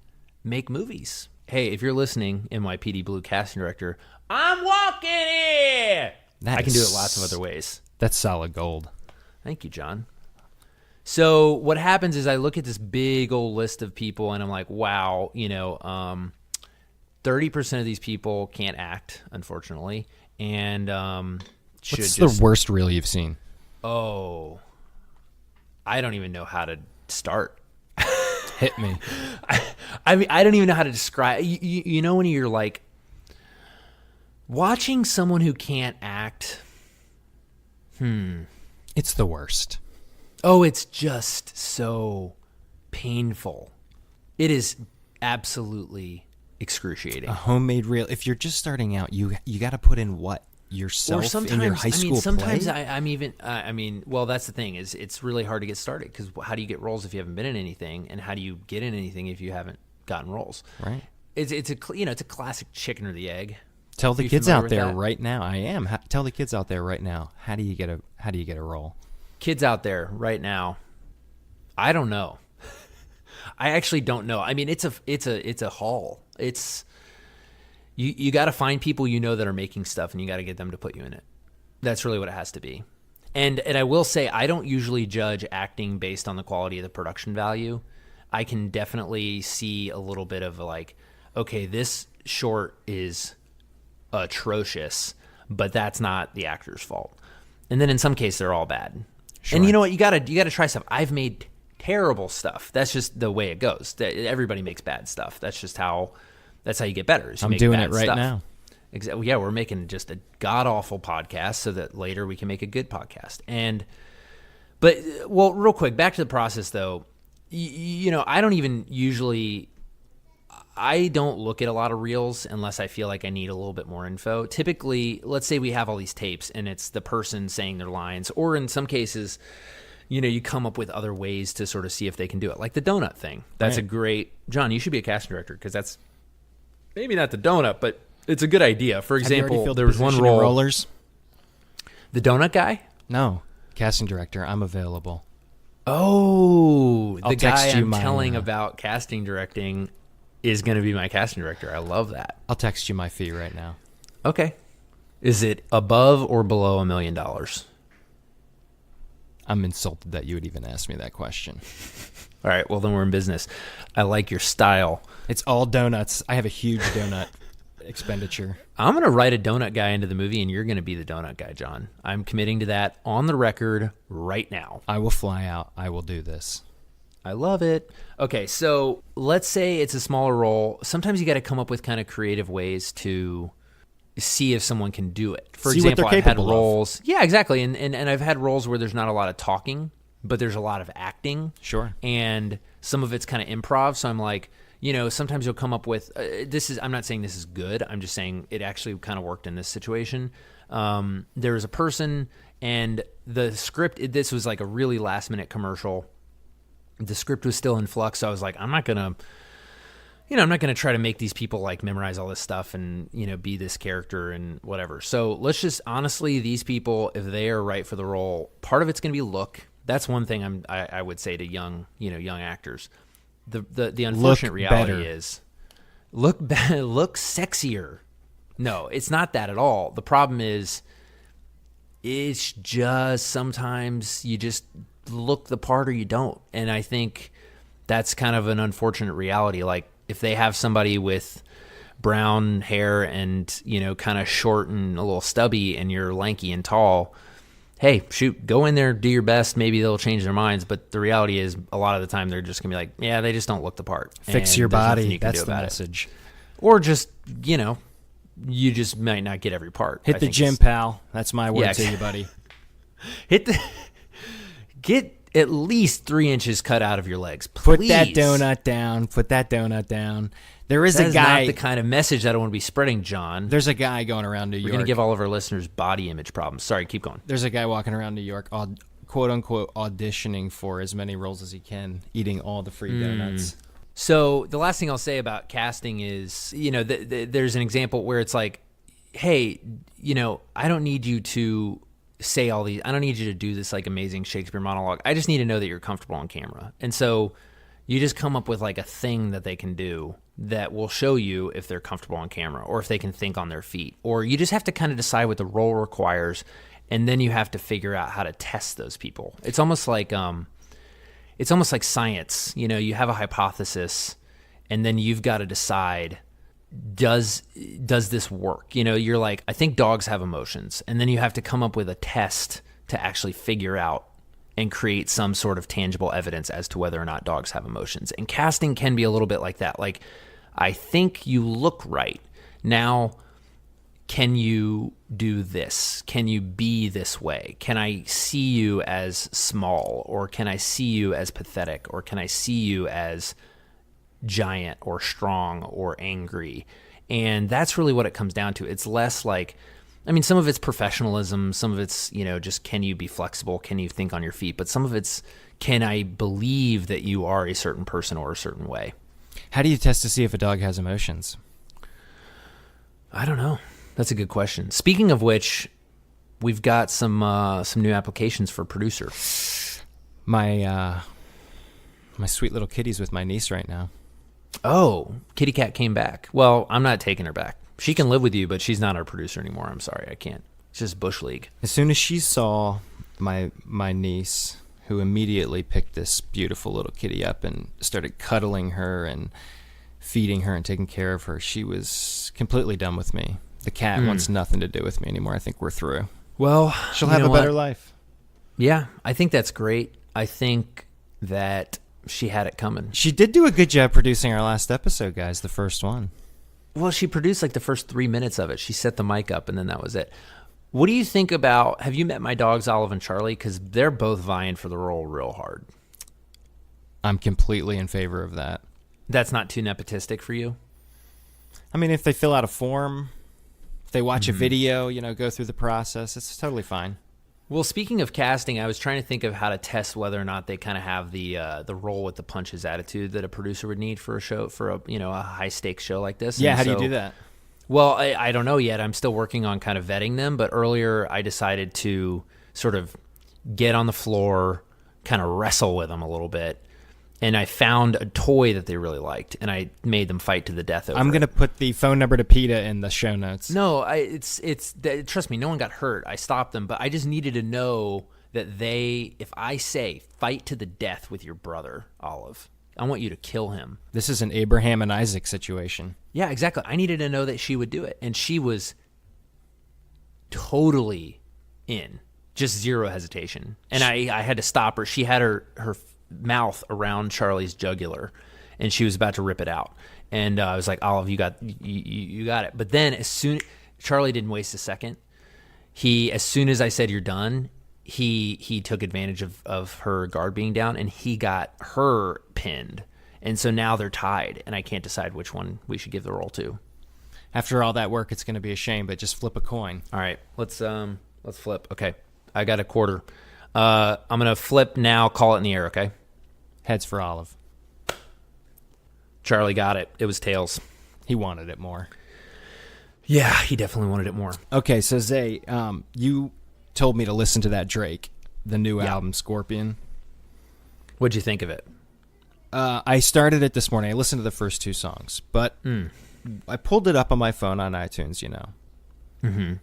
make movies. Hey, if you're listening, NYPD Blue casting director, I'm walking here! I can do it lots of other ways. That's solid gold. Thank you, John. So what happens is I look at this big old list of people and I'm like, wow, 30% of these people can't act, unfortunately. And what's the worst reel you've seen? Oh, I don't even know how to start. Hit me. I mean, I don't even know how to describe. You know when you're like watching someone who can't act? It's the worst. Oh, it's just so painful. It is absolutely excruciating. A homemade reel. If you're just starting out, you got to put in what? Yourself in your high school sometimes play? I'm even, well, that's the thing is it's really hard to get started because how do you get roles if you haven't been in anything? And how do you get in anything if you haven't gotten roles? Right. It's a classic chicken or the egg. Tell the kids out there right now. I am. Tell the kids out there right now. How do you get a role? Kids out there right now, I don't know. I actually don't know. I mean, it's a haul. It's you got to find people that are making stuff, and you got to get them to put you in it. That's really what it has to be. And I will say, I don't usually judge acting based on the quality of the production value. I can definitely see a little bit of like, okay, this short is atrocious, but that's not the actor's fault. And then in some cases, they're all bad. Sure. And you know what? You gotta try stuff. I've made terrible stuff. That's just the way it goes. Everybody makes bad stuff. That's how you get better. I'm doing it right now. Exactly. Yeah, we're making just a god awful podcast so that later we can make a good podcast. But real quick, back to the process though. I don't even usually. I don't look at a lot of reels unless I feel like I need a little bit more info. Typically, let's say we have all these tapes and it's the person saying their lines, or in some cases, you come up with other ways to sort of see if they can do it. Like the donut thing. That's a great, John, you should be a casting director because that's maybe not the donut, but it's a good idea. For example, there was one role. Rollers? The donut guy? No, casting director. I'm available. Oh, the guy I'm telling about casting directing is going to be my casting director. I love that. I'll text you my fee right now. Okay. Is it above or below $1 million? I'm insulted that you would even ask me that question. All right. Well, then we're in business. I like your style. It's all donuts. I have a huge donut expenditure. I'm going to write a donut guy into the movie, and you're going to be the donut guy, John. I'm committing to that on the record right now. I will fly out. I will do this. I love it. Okay, so let's say it's a smaller role. Sometimes you got to come up with kind of creative ways to see if someone can do it. For example, I've had roles. Yeah, exactly. And I've had roles where there's not a lot of talking, but there's a lot of acting. Sure. And some of it's kind of improv. So I'm like, sometimes you'll come up with I'm not saying this is good. I'm just saying it actually kind of worked in this situation. There was a person and the script, this was like a really last minute commercial. The script was still in flux, so I was like, I'm not gonna try to make these people like memorize all this stuff and be this character and whatever. So let's just honestly, these people, if they are right for the role, part of it's gonna be look. That's one thing I would say to young actors. The unfortunate reality is look sexier. No, it's not that at all. The problem is it's just sometimes you just look the part or you don't. And I think that's kind of an unfortunate reality. Like if they have somebody with brown hair and, kind of short and a little stubby and you're lanky and tall, hey, shoot, go in there, do your best. Maybe they'll change their minds. But the reality is, a lot of the time, they're just going to be like, yeah, they just don't look the part. Fix your body. That's the message. Or just, you just might not get every part. Hit the gym, pal. That's my word to you, buddy. Get at least 3 inches cut out of your legs. Please. Put that donut down. There is that a guy. Not the kind of message that I want to be spreading, John. There's a guy going around New York. We're going to give all of our listeners body image problems. Sorry, keep going. There's a guy walking around New York, quote unquote, auditioning for as many roles as he can, eating all the free donuts. So the last thing I'll say about casting is, there's an example where it's like, hey, I don't need you to say all these. I don't need you to do this like amazing Shakespeare monologue. I just need to know that you're comfortable on camera. And so you just come up with like a thing that they can do that will show you if they're comfortable on camera or if they can think on their feet. Or you just have to kind of decide what the role requires, and then you have to figure out how to test those people. It's almost like science. You have a hypothesis, and then you've got to decide, does this work? You're like, I think dogs have emotions, and then you have to come up with a test to actually figure out and create some sort of tangible evidence as to whether or not dogs have emotions. And casting can be a little bit like that. Like, I think you look right. Now, can you do this? Can you be this way? Can I see you as small, or can I see you as pathetic, or can I see you as giant or strong or angry? And that's really what it comes down to. It's less like, some of it's professionalism, some of it's, just can you be flexible, can you think on your feet, but some of it's, can I believe that you are a certain person or a certain way? How do you test to see if a dog has emotions? I don't know. That's a good question. Speaking of which, we've got some new applications for producer. My sweet little kitty's with my niece right now. Oh, kitty cat came back. Well, I'm not taking her back. She can live with you, but she's not our producer anymore. I'm sorry, I can't. It's just Bush League. As soon as she saw my niece, who immediately picked this beautiful little kitty up and started cuddling her and feeding her and taking care of her, she was completely done with me. The cat wants nothing to do with me anymore. I think we're through. Well, she'll have a better life. Yeah, I think that's great. I think that she had it coming. She did do a good job producing our last episode, guys, the first one. Well, she produced like the first 3 minutes of it. She set the mic up, and then that was it. What do you think about, have you met my dogs, Olive and Charlie? Because they're both vying for the role real hard. I'm completely in favor of that. That's not too nepotistic for you? If they fill out a form, if they watch a video, go through the process, it's totally fine. Well, speaking of casting, I was trying to think of how to test whether or not they kind of have the roll with the punches attitude that a producer would need for a show, for a high stakes show like this. Yeah, and how do you do that? Well, I don't know yet. I'm still working on kind of vetting them. But earlier, I decided to sort of get on the floor, kind of wrestle with them a little bit. And I found a toy that they really liked, and I made them fight to the death over it. I'm going to put the phone number to PETA in the show notes. No, trust me, no one got hurt. I stopped them, but I just needed to know that if I say, fight to the death with your brother, Olive, I want you to kill him. This is an Abraham and Isaac situation. Yeah, exactly. I needed to know that she would do it, and she was totally in, just zero hesitation. And I had to stop her. She had her mouth around Charlie's jugular, and she was about to rip it out. And I was like, Olive, you got it. But then Charlie didn't waste a second. As soon as I said you're done, he took advantage of her guard being down, and he got her pinned. And so now they're tied, and I can't decide which one we should give the role to. After all that work, it's going to be a shame, but just flip a coin. All right, let's flip. Okay, I got a quarter. I'm going to flip now, call it in the air, okay? Heads for Olive. Charlie got it. It was tails. He wanted it more. Yeah, he definitely wanted it more. Okay, so Zay, you told me to listen to that Drake, the new album, Scorpion. What'd you think of it? I started it this morning. I listened to the first 2 songs, but I pulled it up on my phone on iTunes, Mm-hmm.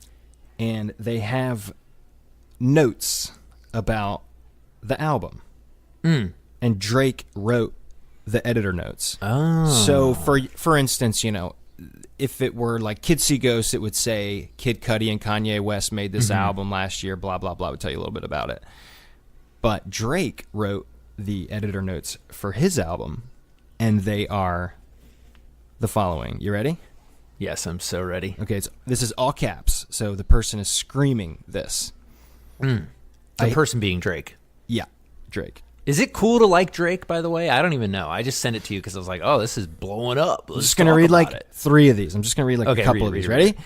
And they have notes about the album. And Drake wrote the editor notes. Oh. So, for instance, if it were like Kids See Ghosts, it would say Kid Cudi and Kanye West made this album last year, blah, blah, blah. I would tell you a little bit about it. But Drake wrote the editor notes for his album, and they are the following. You ready? Yes, I'm so ready. Okay, this is all caps, so the person is screaming this. The person being Drake. Yeah, Drake. Is it cool to like Drake, by the way? I don't even know. I just sent it to you because I was like, oh, this is blowing up. I'm just going to read like 3 of these. I'm just going to read like a couple of these. Ready?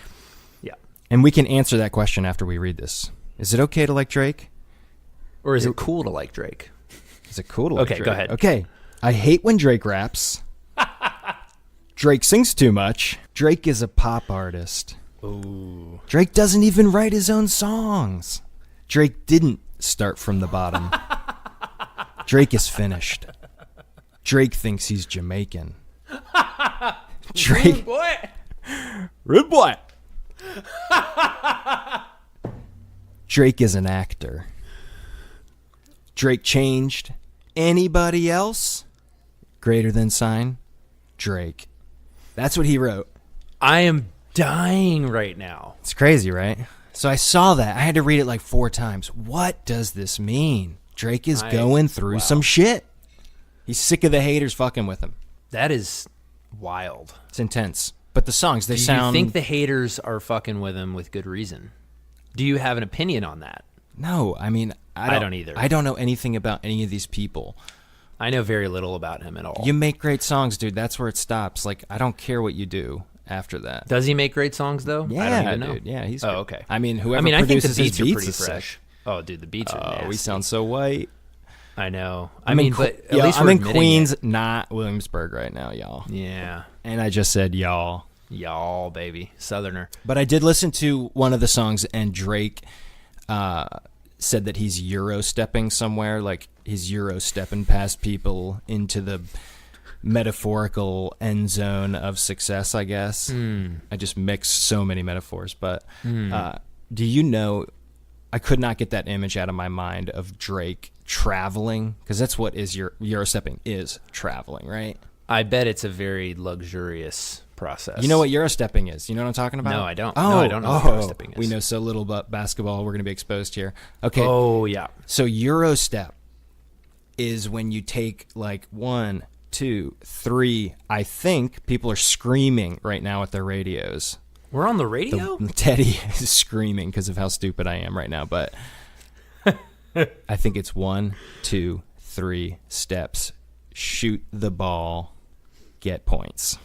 Yeah. And we can answer that question after we read this. Is it okay to like Drake? Or is it cool to like Drake? Is it cool to like Drake? Okay, go ahead. Okay. I hate when Drake raps. Drake sings too much. Drake is a pop artist. Ooh. Drake doesn't even write his own songs. Drake didn't start from the bottom. Drake is finished. Drake thinks he's Jamaican. Drake. Rude boy. Rude boy. Drake is an actor. Drake changed. Anybody else? Greater than sign. Drake. That's what he wrote. I am dying right now. It's crazy, right? So I saw that. I had to read it like 4 times. What does this mean? Drake is going through some shit. He's sick of the haters fucking with him. That is wild. It's intense. But the songs, they Do sound... you think the haters are fucking with him with good reason? Do you have an opinion on that? No, I mean... I don't either. I don't know anything about any of these people. I know very little about him at all. You make great songs, dude. That's where it stops. Like, I don't care what you do after that. Does he make great songs, though? Yeah, I don't even know. dude. Yeah, he's... Oh, okay. I mean, whoever I think the produces beats his are beats pretty is fresh. sick. Oh, dude, the beats are nasty. We sound so white. I know. I mean, but at least I'm we're in admitting Queens, it. not Williamsburg right now, y'all. Yeah. And I just said y'all. Y'all, baby. Southerner. But I did listen to one of the songs, and Drake said that he's Euro-stepping somewhere. Like, he's Euro-stepping past people into the metaphorical end zone of success, I guess. I just mixed so many metaphors. But do you know... I could not get that image out of my mind of Drake traveling, because that's what is Euro-stepping is, traveling, right? I bet it's a very luxurious process. You know what Euro-stepping is? You know what I'm talking about? No, I don't. Oh, No, I don't know what Euro-stepping is. We know so little about basketball. We're going to be exposed here. Okay. Oh, yeah. So Euro-step is when you take like 1, 2, 3. I think people are screaming right now at their radios. We're on the radio? Teddy is screaming because of how stupid I am right now, but I think it's 1, 2, 3 steps. Shoot the ball, get points.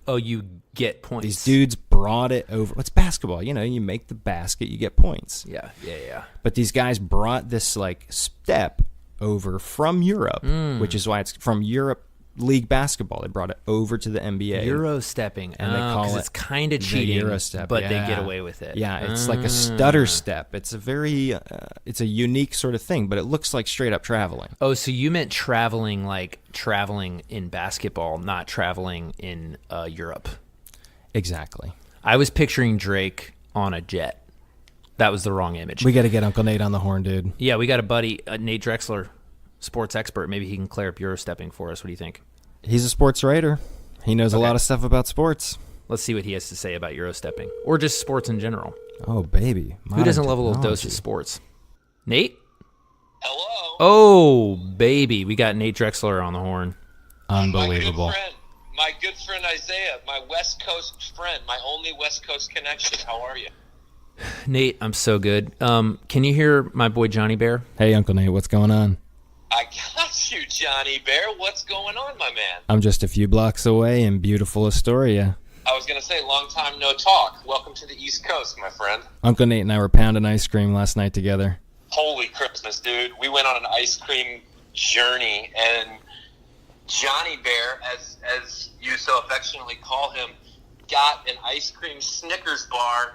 Oh, you get points. These dudes brought it over. It's basketball. You know, you make the basket, you get points. Yeah. But these guys brought this like step over from Europe, which is why it's from Europe League basketball. They brought it over to the NBA. Euro-stepping. And they call it it's kind of the cheating, Euro-step, but yeah. they get away with it. Yeah, it's like a stutter step. It's a very, it's a unique sort of thing, but it looks like straight up traveling. Oh, so you meant traveling like traveling in basketball, not traveling in Europe. Exactly. I was picturing Drake on a jet. That was the wrong image. We got to get Uncle Nate on the horn, dude. Yeah, we got a buddy, Nate Drexler, sports expert. Maybe he can clear up Euro-stepping for us. What do you think? He's a sports writer. He knows a lot of stuff about sports. Let's see what he has to say about Euro-stepping, or just sports in general. Oh, baby. Who doesn't love a little dose of sports? Nate? Hello. Oh, baby. We got Nate Drexler on the horn. Unbelievable. My good friend Isaiah, my West Coast friend, my only West Coast connection. How are you? Nate, I'm so good. Can you hear my boy Johnny Bear? Hey, Uncle Nate, what's going on? I got you, Johnny Bear. What's going on, my man? I'm just a few blocks away in beautiful Astoria. I was going to say, long time no talk. Welcome to the East Coast, my friend. Uncle Nate and I were pounding ice cream last night together. Holy Christmas, dude. We went on an ice cream journey, and Johnny Bear, as you so affectionately call him, got an ice cream Snickers bar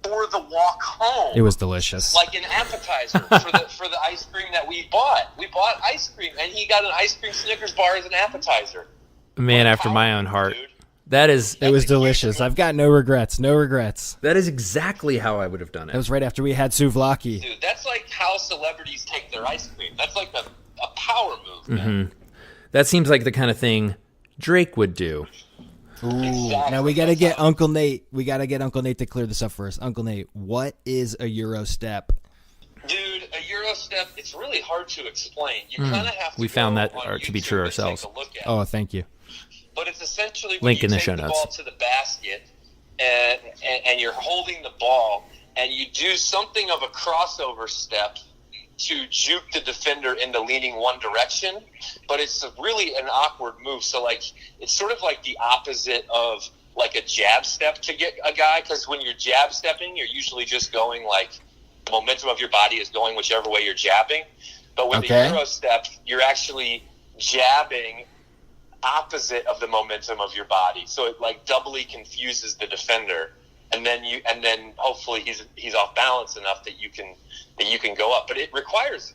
for the walk home. It was delicious. Like an appetizer for the ice cream that we bought. We bought ice cream, and he got an ice cream Snickers bar as an appetizer. Man after my own heart. Dude. It was delicious. I've got no regrets. No regrets. That is exactly how I would have done it. That was right after we had souvlaki. Dude, that's like how celebrities take their ice cream. That's like a power move, man. That seems like the kind of thing Drake would do. Ooh. Exactly. Now we got to get Uncle Nate. We got to get Uncle Nate to clear this up for us. Uncle Nate, what is a Euro step? Dude, a Euro step, it's really hard to explain. You kind of have to We found go that on to be YouTube true and ourselves. take a look at it. Oh, thank you. But it's essentially when Link you in the take show the notes. ball to the basket and you're holding the ball and you do something of a crossover step to juke the defender into leaning one direction, but it's really an awkward move. So, like, it's sort of like the opposite of, like, a jab step to get a guy, because when you're jab stepping, you're usually just going, like, the momentum of your body is going whichever way you're jabbing. But with the Euro step, you're actually jabbing opposite of the momentum of your body. So it, like, doubly confuses the defender. And then hopefully he's off balance enough that you can go up. But it requires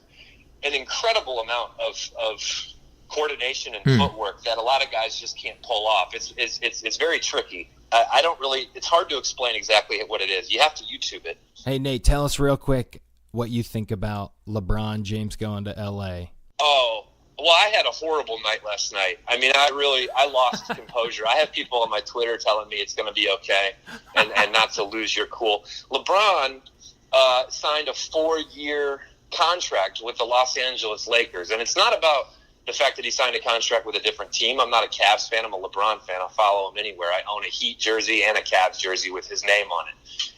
an incredible amount of coordination and footwork that a lot of guys just can't pull off. It's very tricky. I don't really. It's hard to explain exactly what it is. You have to YouTube it. Hey Nate, tell us real quick what you think about LeBron James going to L.A. Oh. Well, I had a horrible night last night. I mean, I lost composure. I have people on my Twitter telling me it's going to be okay and not to lose your cool. LeBron signed a 4-year contract with the Los Angeles Lakers, and it's not about the fact that he signed a contract with a different team. I'm not a Cavs fan. I'm a LeBron fan. I'll follow him anywhere. I own a Heat jersey and a Cavs jersey with his name on it.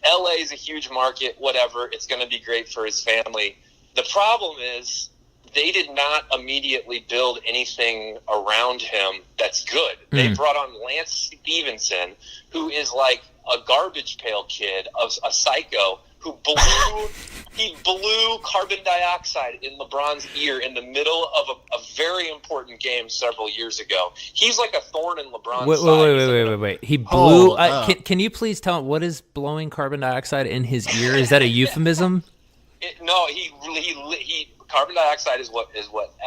LA is a huge market, whatever. It's going to be great for his family. The problem is, they did not immediately build anything around him that's good. They brought on Lance Stevenson, who is like a garbage pail kid, a psycho, who blew carbon dioxide in LeBron's ear in the middle of a very important game several years ago. He's like a thorn in LeBron's side. Wait. He blew. Can you please tell him what is blowing carbon dioxide in his ear? Is that a euphemism? No, he carbon dioxide is what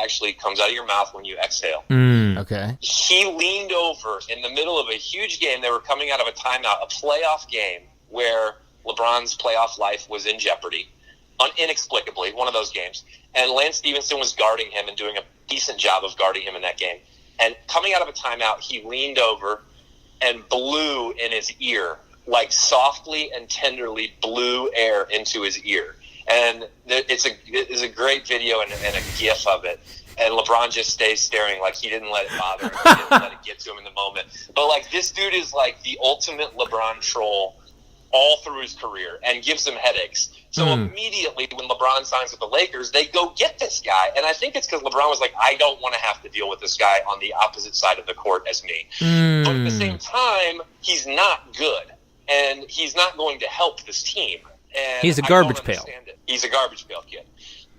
actually comes out of your mouth when you exhale. Okay. He leaned over in the middle of a huge game. They were coming out of a timeout, a playoff game where LeBron's playoff life was in jeopardy, inexplicably, one of those games. And Lance Stevenson was guarding him and doing a decent job of guarding him in that game. And coming out of a timeout, he leaned over and blew in his ear, like softly and tenderly blew air into his ear. And it's a great video and a gif of it. And LeBron just stays staring like he didn't let it bother him. He didn't let it get to him in the moment. But, like, this dude is, like, the ultimate LeBron troll all through his career and gives him headaches. So immediately when LeBron signs with the Lakers, they go get this guy. And I think it's because LeBron was like, I don't want to have to deal with this guy on the opposite side of the court as me. But at the same time, he's not good. And he's not going to help this team. And he's a garbage pail. He's a garbage pail kid.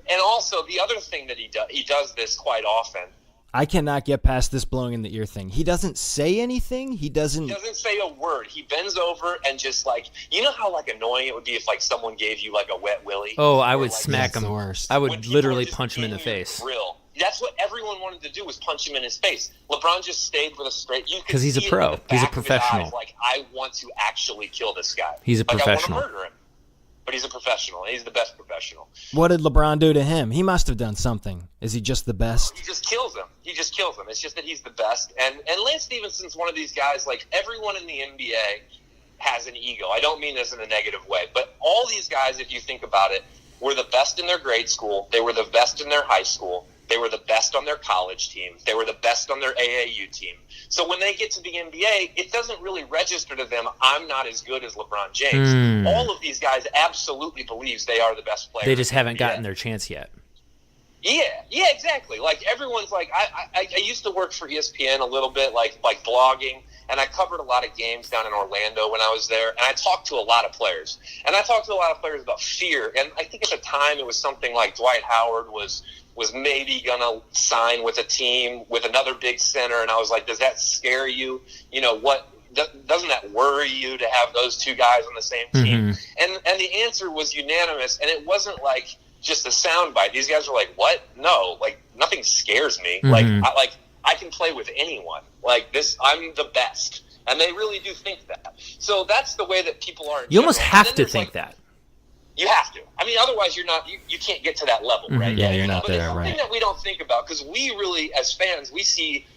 And also, the other thing that he does this quite often. I cannot get past this blowing in the ear thing. He doesn't say anything. He doesn't say a word. He bends over and just, like, you know how, like, annoying it would be if, like, someone gave you, like, a wet willy? Oh, I would, like, smack him. I would literally punch him in the face. Grill. That's what everyone wanted to do, was punch him in his face. LeBron just stayed with a straight. Because he's a pro. He's a professional. Like, I want to actually kill this guy. He's a professional. I want to murder him. But he's a professional. He's the best professional. What did LeBron do to him? He must have done something. Is he just the best? He just kills him. It's just that he's the best. And Lance Stevenson's one of these guys, like, everyone in the NBA has an ego. I don't mean this in a negative way. But all these guys, if you think about it, were the best in their grade school. They were the best in their high school. They were the best on their college team. They were the best on their AAU team. So when they get to the NBA, it doesn't really register to them, I'm not as good as LeBron James. All of these guys absolutely believes they are the best player. They just haven't gotten their chance yet. Yeah, exactly. Like, everyone's like, I used to work for ESPN a little bit, like blogging, and I covered a lot of games down in Orlando when I was there, and I talked to a lot of players. And I talked to a lot of players about fear, and I think at the time it was something like Dwight Howard was maybe going to sign with a team with another big center, and I was like, does that scare you? You know, doesn't that worry you to have those two guys on the same team? And the answer was unanimous, and it wasn't like just a soundbite. These guys were like, what? No, like, nothing scares me. Like, I can play with anyone. Like, this, I'm the best. And they really do think that. So that's the way that people are. You almost have to think that. You have to. I mean, otherwise you're not. You can't get to that level, right? Yeah, you're not but there, it's something right? that we don't think about, because we really, as fans, we see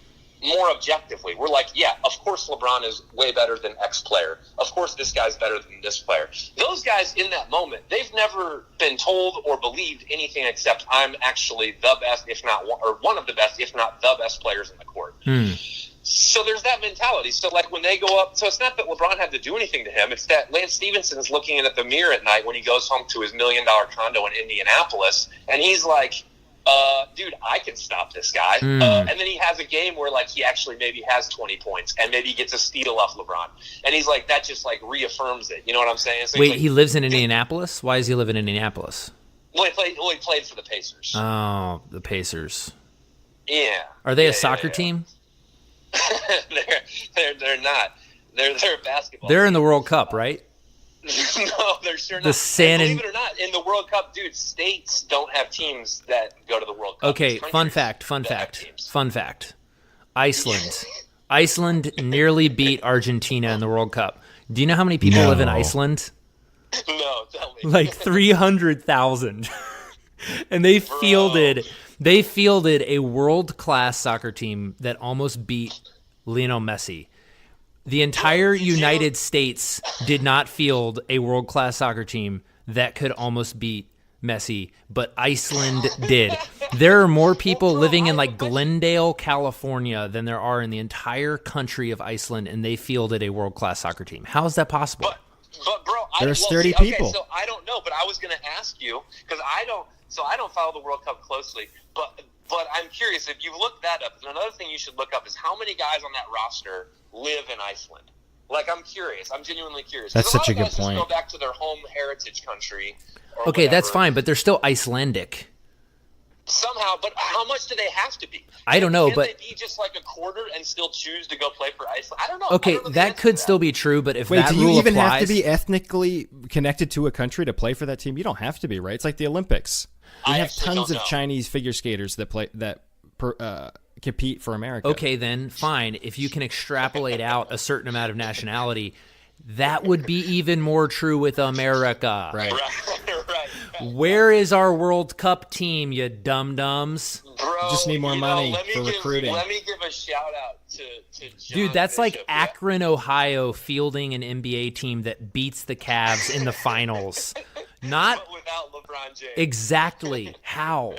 more objectively. We're like, yeah, of course LeBron is way better than X player. Of course this guy's better than this player. Those guys in that moment, they've never been told or believed anything except I'm actually the best, if not one of the best, if not the best players in the court. So there's that mentality. So like when they go up, so it's not that LeBron had to do anything to him. It's that Lance Stevenson's looking at the mirror at night when he goes home to his $1 million condo in Indianapolis, and he's like, dude, I can stop this guy. And then he has a game where like he actually maybe has 20 points and maybe he gets a steal off LeBron. And he's like, that just like reaffirms it. You know what I'm saying? So Wait, like, he lives in Indianapolis? Why does he live in Indianapolis? Well, he played for the Pacers. Oh, the Pacers. Yeah. Are they a soccer team? They're not. They're a basketball. They're in the World Cup, right? No, they're sure not. Believe it or not, in the World Cup, dude, states don't have teams that go to the World Cup. Okay, fun fact. Iceland nearly beat Argentina in the World Up. Do you know how many people live in Iceland? No, tell me. Like 300,000. And they fielded a world-class soccer team that almost beat Lionel Messi. The entire United States did not field a world-class soccer team that could almost beat Messi, but Iceland did. There are more people living in like Glendale, California than there are in the entire country of Iceland, and they fielded a world-class soccer team. How is that possible? But bro, there's 30 people. Okay, so I don't know, but I was going to ask you because I don't follow the World Cup closely, but I'm curious if you look that up. Another thing you should look up is how many guys on that roster live in Iceland. Like, I'm curious. I'm genuinely curious. That's such a good guys point. Just go back to their home heritage country. Okay, whatever. that's fine, but they're still Icelandic. Somehow, but how much do they have to be? I don't know, Can but they be just like a quarter and still choose to go play for Iceland? I don't know. okay, I don't know the that answer could to still be true, but if Wait, that do you rule even applies, have to be ethnically connected to a country to play for that team? You don't have to be, right? It's like the Olympics. We I have actually tons don't of know. Chinese figure skaters that compete for America. okay, then fine. If you can extrapolate out a certain amount of nationality, that would be even more true with America. Right. right. Where is our World Cup team, you dum-dums? Bro, Just need more money let me for recruiting. Let me give a shout out to John Dude, that's like Bishop. Akron, Ohio fielding an NBA team that beats the Cavs in the finals. Not But without LeBron James. exactly. How?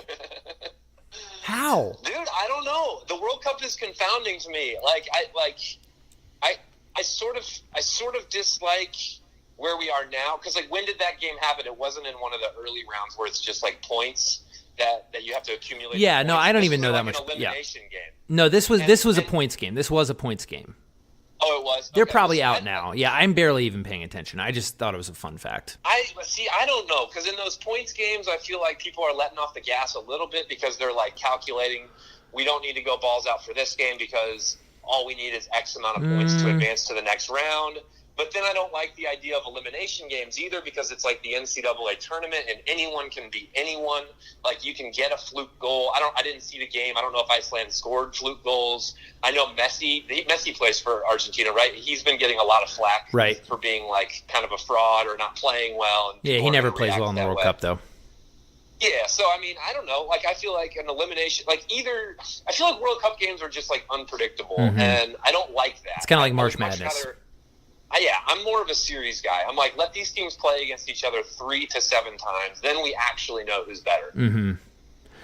How? Dude, I don't know. The World Cup is confounding to me. I sort of dislike where we are now because like when did that game happen? It wasn't in one of the early rounds where it's just like points that you have to accumulate. Yeah, no, points. I don't This even was know that like much. An elimination game. No, this was a And- points game. This was a points game. Oh, it was. They're Okay. probably So out now. Yeah, I'm barely even paying attention. I just thought it was a fun fact. I don't know because in those points games, I feel like people are letting off the gas a little bit because they're like calculating. We don't need to go balls out for this game because all we need is X amount of points to advance to the next round. But then I don't like the idea of elimination games either because it's like the NCAA tournament and anyone can beat anyone. Like you can get a fluke goal. I didn't see the game. I don't know if Iceland scored fluke goals. I know Messi plays for Argentina, right? He's been getting a lot of flack for being like kind of a fraud or not playing well. And Yeah, he people are never gonna plays react well in the that World way. Cup, though. Yeah, so I mean, I don't know. Like, I feel like an elimination, like I feel like World Cup games are just like unpredictable, and I don't like that. It's kinda like I March would much Madness. rather- I'm more of a series guy. I'm like, let these teams play against each other 3 to 7 times, then we actually know who's better. Mm-hmm.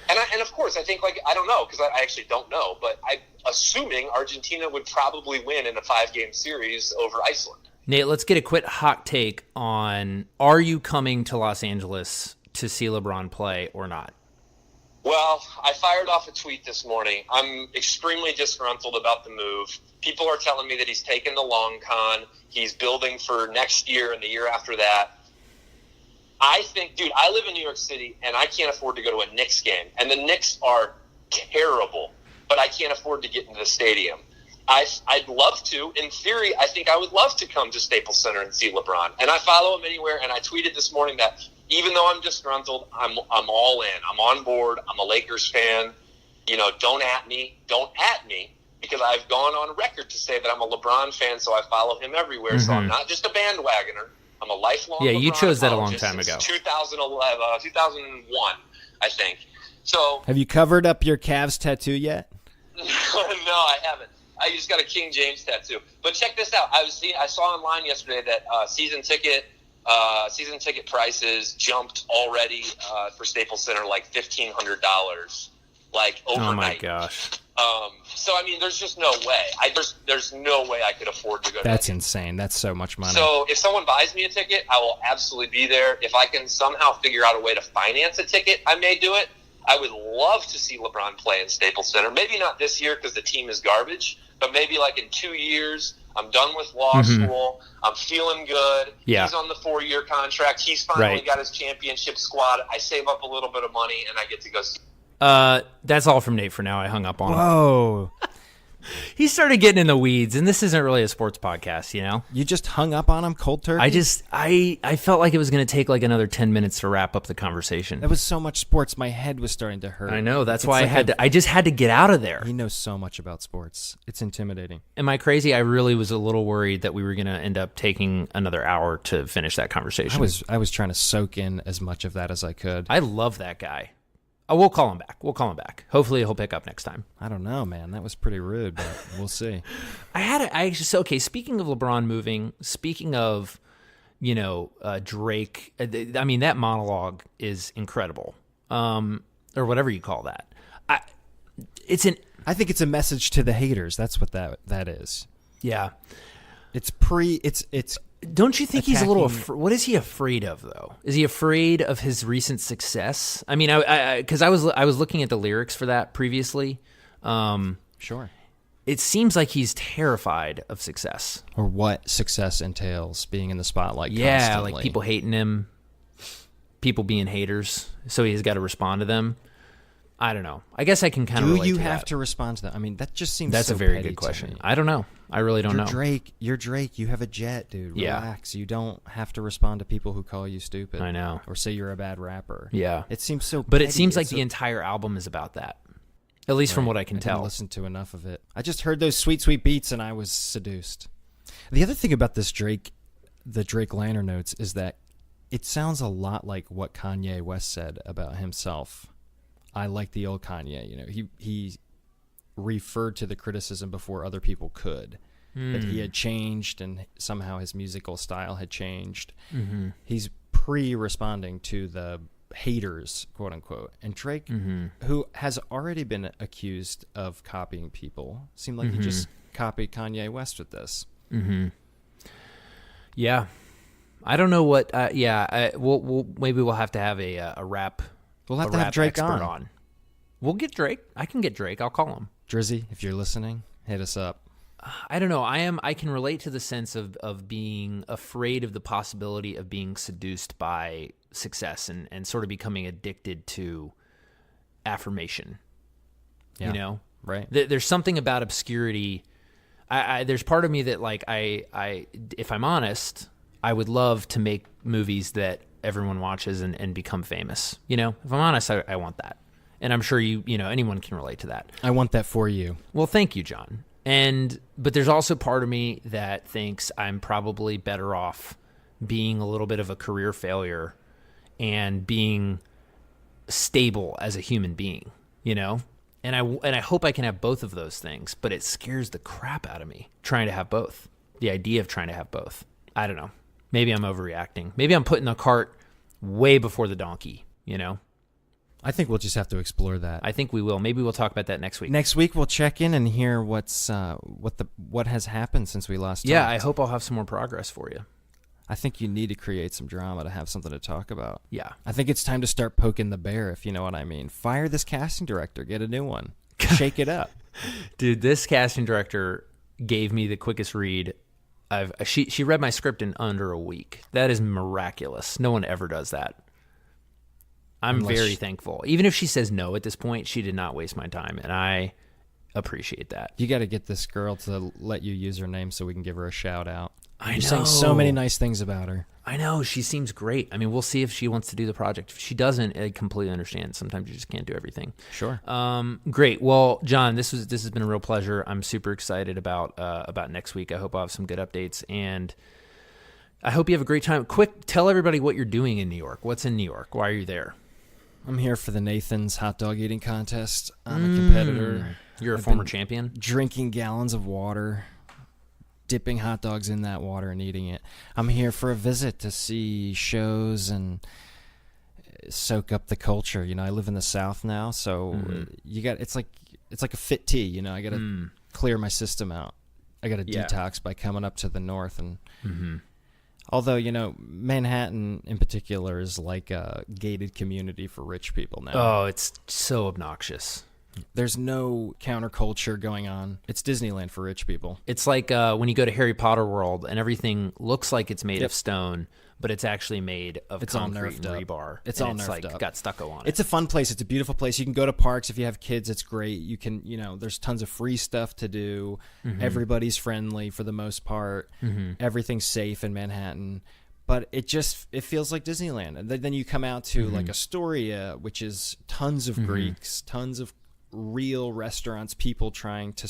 And of course, I think like I don't know because I actually don't know, but I'm assuming Argentina would probably win in a 5-game series over Iceland. Nate, let's get a quick hot take on: are you coming to Los Angeles to see LeBron play or not? Well, I fired off a tweet this morning. I'm extremely disgruntled about the move. People are telling me that he's taken the long con. He's building for next year and the year after that. I think, dude, I live in New York City, and I can't afford to go to a Knicks game. And the Knicks are terrible, but I can't afford to get into the stadium. I'd love to. In theory, I think I would love to come to Staples Center and see LeBron. And I follow him anywhere, and I tweeted this morning that even though I'm disgruntled, I'm all in. I'm on board. I'm a Lakers fan. You know, don't at me, because I've gone on record to say that I'm a LeBron fan, so I follow him everywhere. So I'm not just a bandwagoner. I'm a lifelong Yeah, you LeBron chose that a long apologist time ago. since 2001, I think. So Have you covered up your Cavs tattoo yet? I haven't. I just got a King James tattoo. But check this out. I saw online yesterday that season ticket prices jumped already for Staples Center like $1,500, like overnight. Oh my gosh. So I mean, there's just no way. There's no way I could afford to go. That's insane. That's so much money. So if someone buys me a ticket, I will absolutely be there. If I can somehow figure out a way to finance a ticket, I may do it. I would love to see LeBron play in Staples Center. Maybe not this year because the team is garbage, but maybe like in 2 years. I'm done with law school. I'm feeling good. Yeah. He's on the 4-year contract. He's finally Right. got his championship squad. I save up a little bit of money, and I get to go see. That's all from Nate for now. I hung up on him. Whoa. He started getting in the weeds, and this isn't really a sports podcast, you know? You just hung up on him cold turkey? I felt like it was going to take like another 10 minutes to wrap up the conversation. That was so much sports. My head was starting to hurt. I know. That's It's why like I just had to get out of there. He knows so much about sports. It's intimidating. Am I crazy? I really was a little worried that we were going to end up taking another hour to finish that conversation. I was trying to soak in as much of that as I could. I love that guy. Oh, we'll call him back. Hopefully he'll pick up next time. I don't know, man. That was pretty rude, but we'll see. Okay, speaking of LeBron moving, speaking of, Drake, I mean, that monologue is incredible. Or whatever you call that. I think it's a message to the haters. That's what that is. Yeah. It's Don't you think he's a little? attacking- What is he afraid of, though? Is he afraid of his recent success? I mean, because I was looking at the lyrics for that previously. Sure. It seems like he's terrified of success. Or what success entails, being in the spotlight Yeah, constantly. like people hating him, people being haters, so he's got to respond to them. I don't know. I guess I can kind of. Do you have to respond to that? I mean, that just seems. That's so a very petty good to question. me. I don't know. I really don't know. You're Drake. You have a jet, dude. Yeah. Relax. You don't have to respond to people who call you stupid. I know. Or say you're a bad rapper. Yeah. It seems so. But it petty. seems like It's the so- entire album is about that. At least from what I can didn't tell. listen to enough of it. I just heard those sweet, sweet beats, and I was seduced. The other thing about the Drake liner notes, is that it sounds a lot like what Kanye West said about himself. I like the old Kanye. He referred to the criticism before other people could. That he had changed, and somehow his musical style had changed. Mm-hmm. He's responding to the haters, quote unquote. And Drake, who has already been accused of copying people, seemed like he just copied Kanye West with this. Mm-hmm. Yeah, I don't know what. We'll maybe we'll have to have a rap. We'll have a to have rap Drake expert on. We'll get Drake. I can get Drake. I'll call him. Drizzy, if you're listening, hit us up. I don't know. I can relate to the sense of being afraid of the possibility of being seduced by success and sort of becoming addicted to affirmation. Yeah. You know, Right. There's something about obscurity. There's part of me that, like, if I'm honest, I would love to make movies that everyone watches and become famous. You know, if I'm honest, I want that. And I'm sure anyone can relate to that. I want that for you. Well, thank you, John. But there's also part of me that thinks I'm probably better off being a little bit of a career failure and being stable as a human being, you know? And I hope I can have both of those things, but it scares the crap out of me trying to have both. The idea of trying to have both. I don't know. Maybe I'm overreacting. Maybe I'm putting the cart way before the donkey, you know? I think we'll just have to explore that. I think we will. Maybe we'll talk about that next week. Next week we'll check in and hear what has happened since we last Yeah, talked. I hope I'll have some more progress for you. I think you need to create some drama to have something to talk about. Yeah. I think it's time to start poking the bear, if you know what I mean. Fire this casting director, get a new one. Shake it up. Dude, this casting director gave me the quickest read. She read my script in under a week. That is miraculous. No one ever does that. I'm very thankful. Even if she says no at this point, she did not waste my time, and I appreciate that. You got to get this girl to let you use her name so we can give her a shout out. I You're know. saying so many nice things about her. I know. She seems great. I mean, we'll see if she wants to do the project. If she doesn't, I completely understand. Sometimes you just can't do everything. Sure. Great. Well, John, this has been a real pleasure. I'm super excited about next week. I hope I'll have some good updates, and I hope you have a great time. Quick, tell everybody what you're doing in New York. What's in New York? Why are you there? I'm here for the Nathan's hot dog eating contest. I'm a competitor. You're a I've former been champion? Drinking gallons of water, dipping hot dogs in that water and eating it. I'm here for a visit to see shows and soak up the culture. You know, I live in the South now, so it's like a fit tea. You know, I got to clear my system out. I got to detox by coming up to the North. And although, you know, Manhattan in particular is like a gated community for rich people now. Oh, it's so obnoxious. There's no counterculture going on. It's Disneyland for rich people. It's like when you go to Harry Potter World and everything looks like it's made of stone, but it's actually made of concrete and rebar. It's all nerfed up. Got stucco on it. It's a fun place. It's a beautiful place. You can go to parks if you have kids. It's great. You can, you know, there's tons of free stuff to do. Everybody's friendly for the most part. Everything's safe in Manhattan. But it feels like Disneyland. And then you come out to like Astoria, which is tons of Greeks, tons of real restaurants, people trying to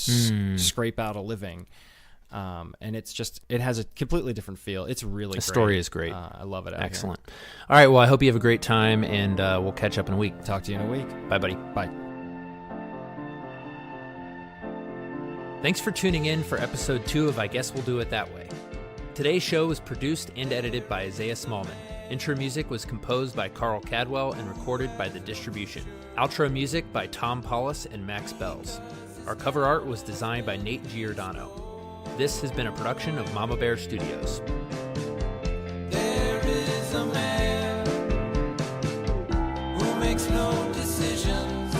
scrape out a living. And it has a completely different feel. It's really Astoria great. is great. I love it out Excellent. All right, well, I hope you have a great time, and we'll catch up in a week. Here. Talk to you in a week. Bye, buddy. Bye. Thanks for tuning in for episode 2 of I Guess We'll Do It That Way. Today's show was produced and edited by Isaiah Smallman. Intro music was composed by Carl Cadwell and recorded by The Distribution. Outro music by Tom Paulus and Max Bells. Our cover art was designed by Nate Giordano. This has been a production of Mama Bear Studios. There is a man who makes no decisions,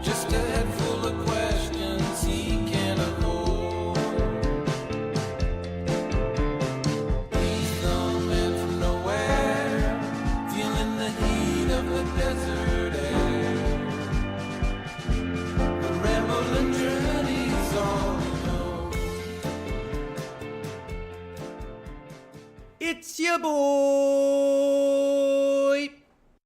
just a head full of questions he can't avoid. He's the man from nowhere, feeling the heat of the desert air. The rambling journey's all he knows. It's your boy.